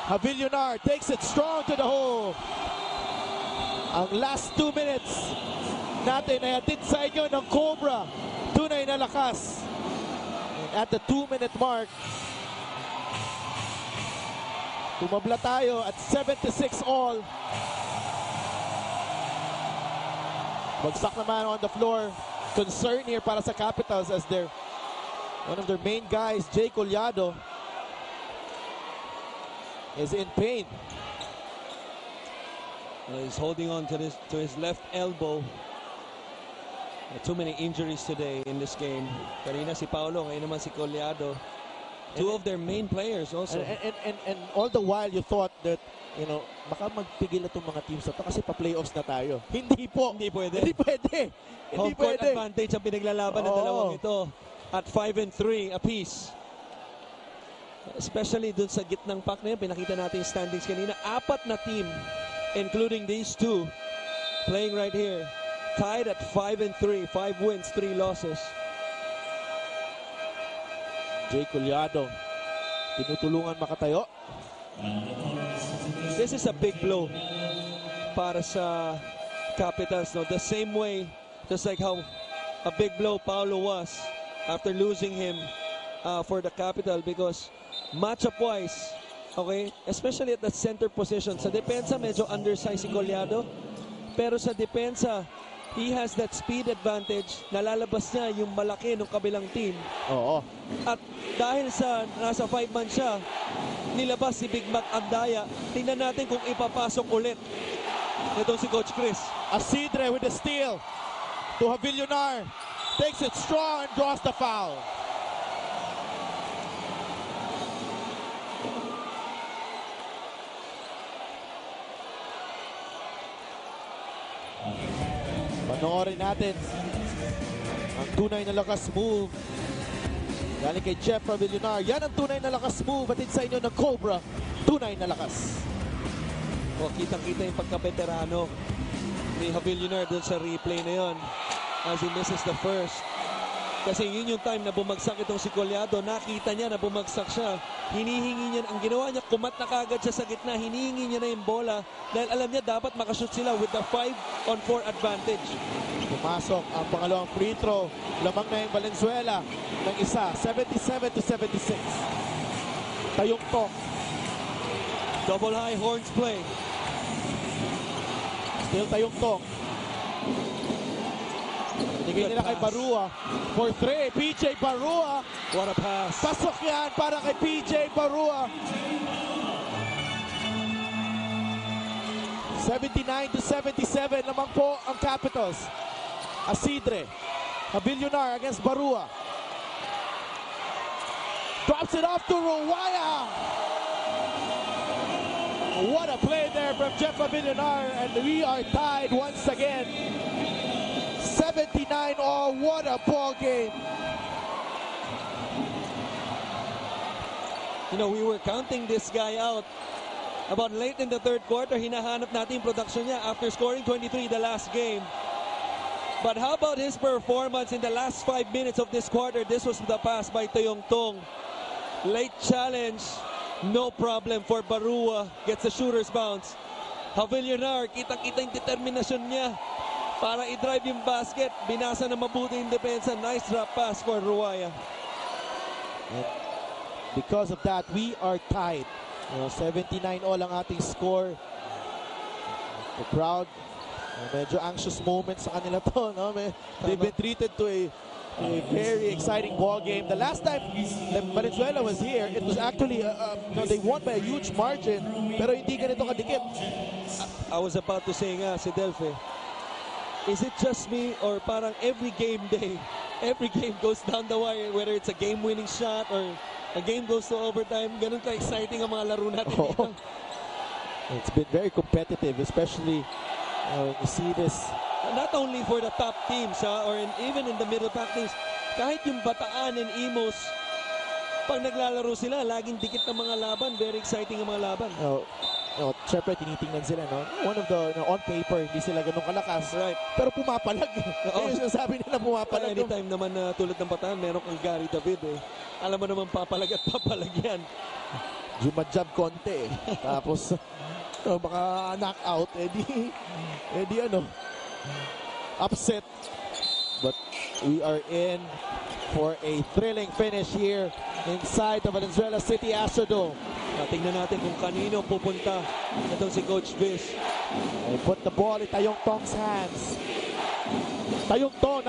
Havillonar takes it strong to the hole. Ang last 2 minutes natin ay atid sa inyo ng Cobra. Tunay na lakas. And at the 2-minute mark, tumabla tayo at 76 all. Bagsak naman on the floor. Concern here para sa Capitals as they're One of their main guys, Jay Collado, is in pain. He's holding on to his left elbow. Too many injuries today in this game. Kanina si Paolo, ngayon naman si Collado. Two of their main players also. And all the while you thought that, you know, baka magpigil na itong mga teams na to kasi pa-playoffs na tayo. Hindi po. Hindi pwede. Hindi pwede. Hindi Home court pwede. advantage ang pinaglalaban ng dalawang ito at 5-3 apiece. Especially dun sa gitnang pack na yun, pinakita natin yung standings kanina. 4 na team, including these two, playing right here. Tied at 5-3, 5 wins, 3 losses. Jay Collado, tinutulungan makatayo. This is a big blow para sa Capitals. No? The same way, just like how a big blow Paolo was after losing him for the Capital, because matchup-wise, okay, especially at the center position, sa depensa medyo undersized si Collado, pero sa depensa, he has that speed advantage. Nalalabas niya yung malaki ng kabilang team. Oo. At dahil sa nasa 5-man siya, nilabas si Big Mac Andaya. Tingnan natin kung ipapasok ulit itong si Coach Chris. Asidre with the steal to Havillonar. Takes it strong and draws the foul. Panoorin natin ang tunay na lakas move galing kay Jeff Havillonar. Yan ang tunay na lakas move atid sa inyo ng Cobra. Tunay na lakas. O, kitang-kita yung pagka-veterano ni Havillonar dun sa replay na yon as he misses the first. Kasi yun yung time na bumagsak itong si Collado. Nakita niya na bumagsak siya. Hinihingi niya, ang ginawa niya, kumat na kagad siya sa gitna. Hinihingi niya na yung bola dahil alam niya dapat makashoot sila with the 5-on-4 advantage. Pumasok ang pangalawang free throw. Lamang na yung Valenzuela ng isa. 77-76. Tayong to. Double high horns play. Still tayong to. Binigay nila kay Barua for 3. PJ Barua. What a pass. Pasok yan para kay PJ Barua. 79-77 lamang po ang Capitals. Asidre. Havillonar against Barua. Drops it off to Ruwaya. What a play there from Jeff Havillonar, and we are tied once again. 79 all. What a ball game. You know, we were counting this guy out about late in the third quarter. Hinahanap natin yung production niya after scoring 23 the last game. But how about his performance in the last 5 minutes of this quarter? This was the pass by Toyong Tong. Late challenge, no problem for Barua. Gets the shooter's bounce. Havillonar, kitang-kita yung determinasyon niya para i-drive yung basket. Binasa na mabuti yung depensa. Nice drop pass for Ruwaya. And because of that, we are tied. 79 all ang ating score. The crowd, medyo anxious moments sa kanila to. No? They've been treated to a very exciting ball game. The last time Valenzuela was here, it was actually, they won by a huge margin, pero hindi ganito kadikit. I was about to say nga si Delphi, is it just me or parang every game day, every game goes down the wire, whether it's a game-winning shot or a game goes to overtime, ganun ka-exciting ang mga laro natin. Oh. It's been very competitive, especially when you see this. Not only for the top teams, or even in the middle pack teams, kahit yung Bataan and Imos, pag naglalaro sila, laging dikit ng mga laban, very exciting ang mga laban. Siyempre tinitingnan sila, no? One of the, on paper, hindi sila ganun kalakas. Right. Pero pumapalag. Yung sinasabi nila pumapalag. Anytime naman na tulad ng Bataan, meron kang Gary David eh. Alam mo naman papalag at papalag yan. Jumajab konti eh. Tapos, baka knockout, edi upset. But we are in for a thrilling finish here inside the Valenzuela City Astrodome. Tingnan natin kung kanino pupunta itong si Coach Viz. They put the ball in Tayong Tong's hands. Tayong Tong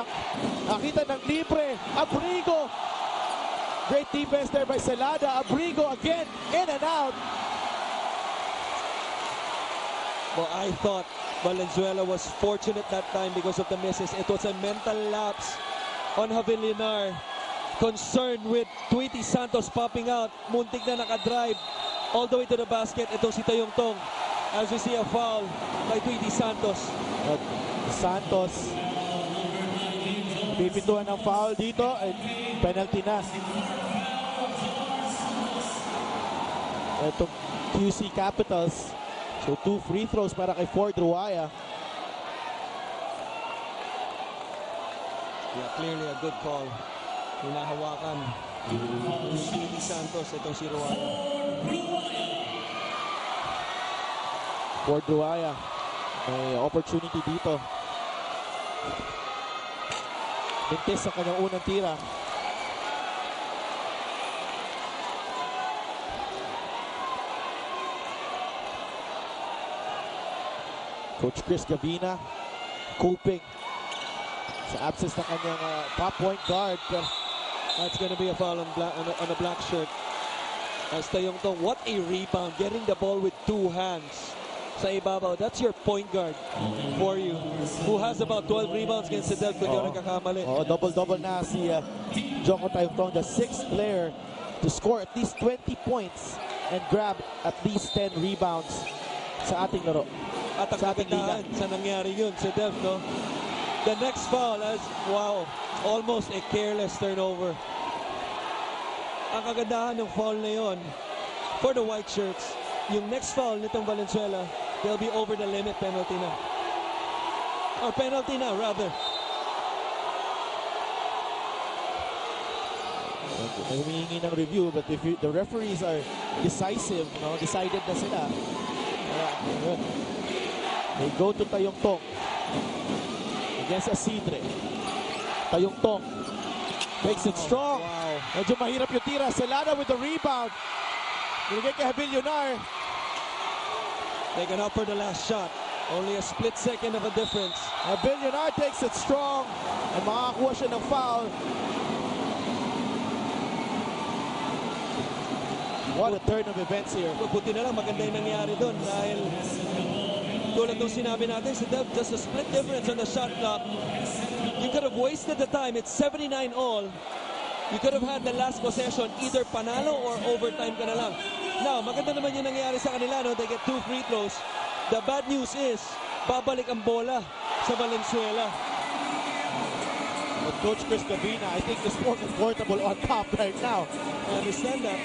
nakita ng libre. Abrigo. Great defense there by Celada. Abrigo again, in and out. Well, I thought Valenzuela was fortunate that time because of the misses. It was a mental lapse on Javilinar. Concerned with Tweety Santos popping out. Muntik na nakadrive all the way to the basket. Ito si Tayong Tong. As we see a foul by Tweety Santos. Santos. Pipituan ng foul dito. At penalty na. Itong QC Capitals. So 2 free throws para kay Ford Ruaya. Yeah, clearly a good call. Hinahawakan si Santos, itong si Ruaya. Ford Ruaya. May opportunity dito. Mintis sa kanyang unang tira. Coach Chris Gabina coping sa absence ng kanyang top point guard. That's going to be a foul on a black shirt. As Tayong Tong, what a rebound. Getting the ball with 2 hands. Sa ibabaw, that's your point guard for you. Who has about 12 rebounds against the Delta. Kung di ako nagkakamali. Double-double na si Joko Tayong Tong, the 6th player to score at least 20 points and grab at least 10 rebounds sa ating laro. At ang kagandahan sa nangyari yun sa Delta, no? The next foul as, wow, almost a careless turnover. Ang kagandahan ng foul na yun, for the white shirts, yung next foul nitong Valenzuela, they'll be over the limit, penalty na. Or penalty na, rather. Humihingi ng review, but if the referees are decisive, no, decided na sila. They go to Tayong Tong against Asidre. Tayong Tong makes it strong. Wow. Medyo mahirap yung tira. Celada with the rebound. Binigay kay Javilinar. They can opt for the last shot. Only a split second of a difference. Javilinar takes it strong and makakakuha siya ng foul. What a turn of events here. Buti na lang, maganda yung nangyari doon dahil tulad nung sinabi natin, just a split difference on the shot clock. You could have wasted the time. It's 79 all. You could have had the last possession, either panalo or overtime ka na lang. Now, maganda naman yung nangyari sa kanila, no? They get 2 free throws. The bad news is, babalik ang bola sa Valenzuela. But Coach Chris Gabina, I think, is more comfortable on top right now. I understand that.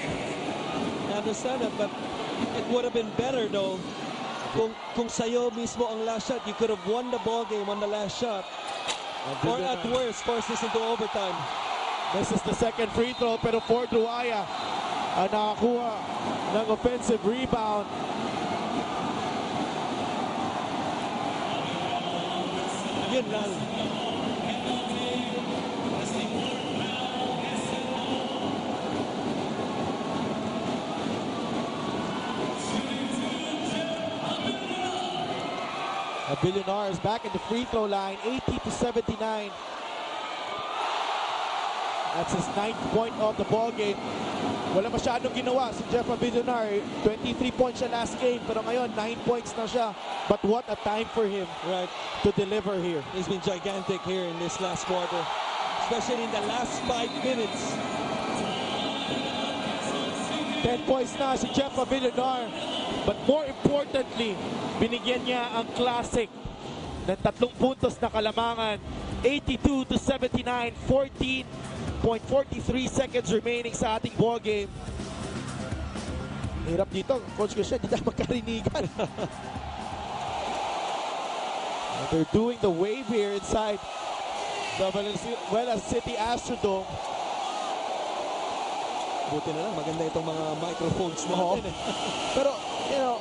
But it would have been better, though, kung sa'yo mismo ang last shot, you could have won the ball game on the last shot. Or at worst, force this into overtime. This is the second free throw, pero Ford Ruaya nakakuha ng offensive rebound. Yun lang. Javilinar is back in the free throw line, 80-79. That's his 9th point of the ball game. Wala masyadong ginawa si Jeff Javilinar. 23 points siya last game, pero ngayon 9 points na siya. But what a time for him, right, to deliver here. He's been gigantic here in this last quarter, especially in the last 5 minutes. 10 points na si Jeff Javilinar. But more importantly, binigyan niya ang classic ng 3 puntos na kalamangan. 82-79, 14.43 seconds remaining sa ating ball game. Hirap dito, Coach Christian, hindi tayo magkarinigan. They're doing the wave here inside the Valenzuela City Astrodome. Buti na lang, maganda itong mga microphones natin. Pero, you know,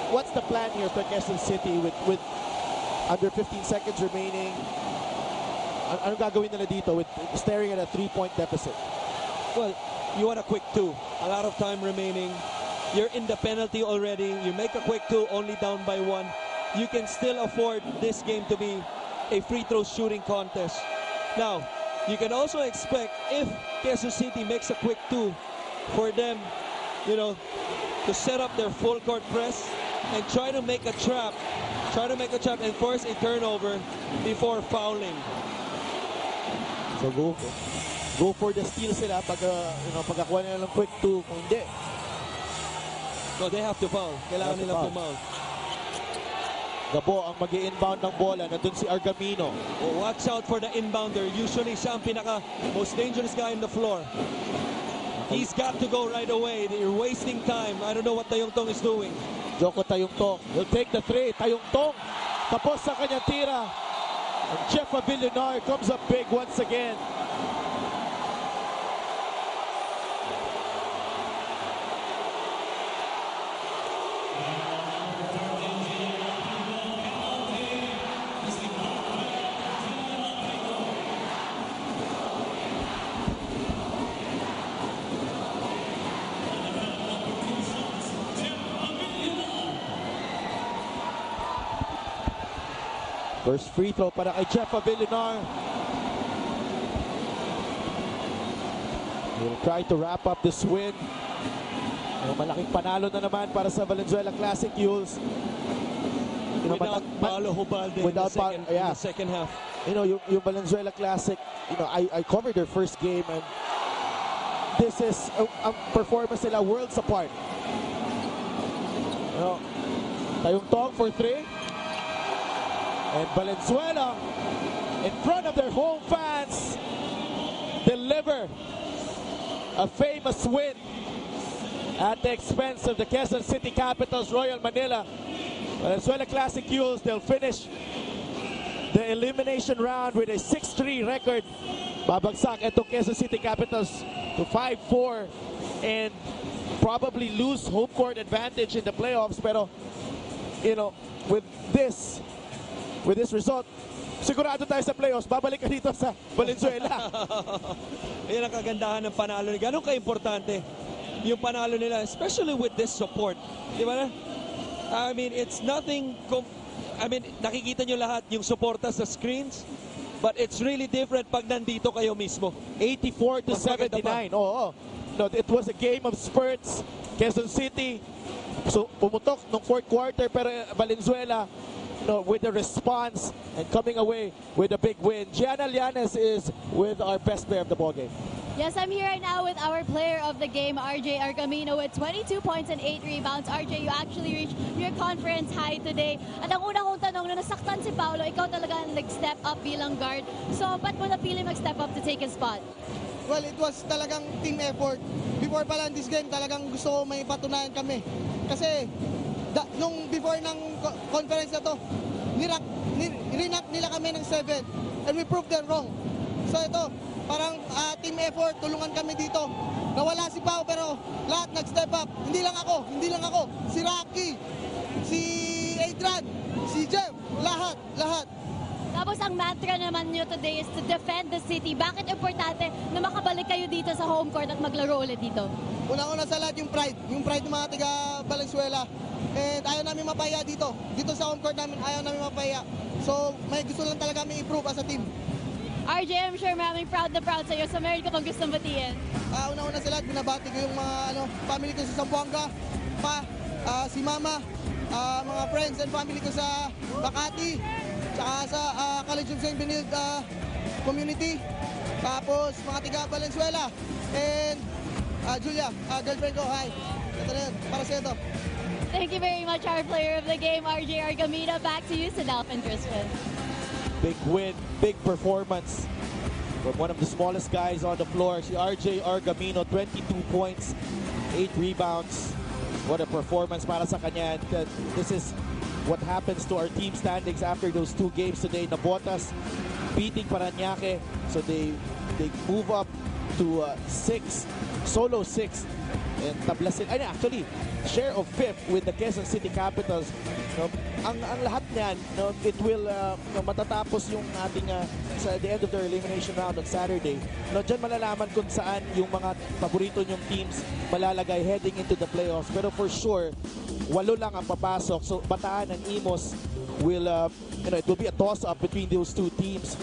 what's the plan here for Quezon City with under 15 seconds remaining? Anong gagawin nila dito with staring at a 3-point deficit? Well, you want a quick 2. A lot of time remaining. You're in the penalty already. You make a quick 2, only down by 1. You can still afford this game to be a free throw shooting contest. Now, you can also expect if Quezon City makes a quick 2 for them, you know, to set up their full court press and try to make a trap and force a turnover before fouling. So go for the steal sila pag pagkakuha nila ng quick 2. Kung hindi, So they have to foul. Kailangan nilang pumaul. Gabo ang mag-i-inbound ng bola. Nandun si Argamino. Oh, watch out for the inbounder. Usually siya ang most dangerous guy on the floor. He's got to go right away. You're wasting time. I don't know what Tayong Tong is doing. Joko Tayong Tong will take the 3. Tayong Tong tapos sa kanyang tira. And Jeff Villeneuve comes up big once again. First free throw para kay Jeff Villeneuve. He'll try to wrap up this win. Malaking panalo na naman para sa Valenzuela Classic Yulz. Without Paolo Hubalde in the second half. You know, yung Valenzuela Classic, you know, I covered their first game and this is a performance nila worlds apart. You know, Tayong Tong for 3. And Valenzuela, in front of their home fans, deliver a famous win at the expense of the Quezon City Capitals, Royal Manila. Valenzuela Classic Yulz, they'll finish the elimination round with a 6-3 record. Babagsak itong Quezon City Capitals to 5-4 and probably lose home court advantage in the playoffs. Pero, you know, with this result, sigurado tayo sa playoffs. Babalik ka dito sa Valenzuela. Yan ang kagandahan ng panalo. Ganun ka-importante yung panalo nila, especially with this support. Di ba na? I mean, it's nothing... nakikita nyo lahat yung suporta sa screens, but it's really different pag nandito kayo mismo. 84-79. Oo. No, it was a game of spurts. Quezon City, so pumutok nung fourth quarter, pero Valenzuela, no, with the response and coming away with a big win. Gianna Llanes is with our best player of the ballgame. Yes, I'm here right now with our player of the game, RJ Argamino, with 22 points and 8 rebounds. RJ, you actually reached your conference high today. At ang una kong tanong, na nasaktan si Paolo, ikaw talaga nag-step up bilang guard. So, ba't mo napili mag-step up to take his spot? Well, it was talagang team effort. Before pala this game, talagang gusto ko may patunayan kami. Kasi, nung before ng conference na to, nirank nila kami ng 7 and we proved them wrong. So ito, parang team effort, tulungan kami dito. Nawala si Pao pero lahat nag-step up. Hindi lang ako. Si Rocky, si Adrian, si Jeff, lahat. Tapos ang mantra naman nyo today is to defend the city. Bakit importante na makabalik kayo dito sa home court at maglaro ulit dito? Una-una sa lahat yung pride ng mga taga Valenzuela. And ayaw namin mapaya dito. Dito sa home court namin, ayaw namin mapaya. So, may gusto lang talaga kami improve as a team. RJ, I'm sure maraming proud na proud sa'yo. So, meron ka pang gustong batiin? Una-una sa lahat, binabati ko yung mga family ko sa Zamboanga, si Mama, mga friends and family ko sa Makati, tsaka sa College of St. Benilde community, tapos mga tiga Valenzuela, and Julia, girlfriend ko, hi. Ito na yun, para sa ito. Thank you very much, our player of the game, RJ Argamino. Back to you, Sadalf and Crispin. Big win, big performance from one of the smallest guys on the floor. Si RJ Argamino, 22 points, 8 rebounds. What a performance para sa kanya. This is what happens to our team standings after those 2 games today. Nabotas beating Parañaque, so they move up to 6, solo 6. And tablasin, actually, share of 5th with the Quezon City Capitals. Ang lahat niyan, it will matatapos yung ating sa the end of the elimination round on Saturday. Diyan malalaman kung saan yung mga paborito nyong teams malalagay heading into the playoffs. Pero for sure, 8 lang ang papasok. So Bataan and Imos will, it will be a toss-up between those 2 teams.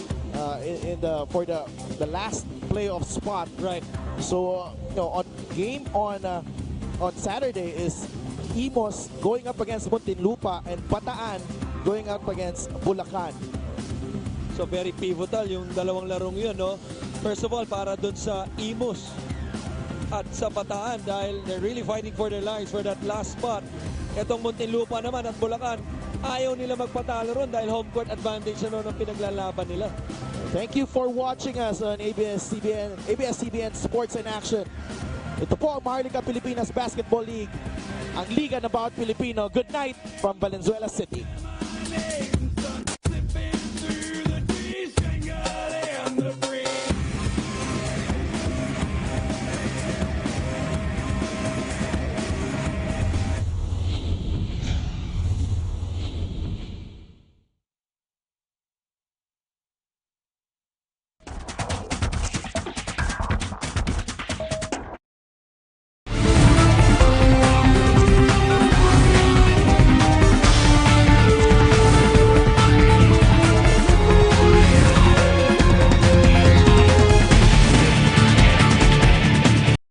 for the last playoff spot. Right. So on Saturday is Imos going up against Muntinlupa and Bataan going up against Bulacan. So very pivotal yung dalawang larong yun, no? First of all, para dun sa Imos at sa Bataan dahil they're really fighting for their lives for that last spot. Etong Muntinlupa naman at Bulacan, ayaw nila magpatalo ron dahil home court advantage na noon ang pinaglalaban nila. Thank you for watching us on ABS-CBN Sports in Action. Ito po ang Maharlika Pilipinas Basketball League, ang liga na bawat Pilipino. Good night from Valenzuela City.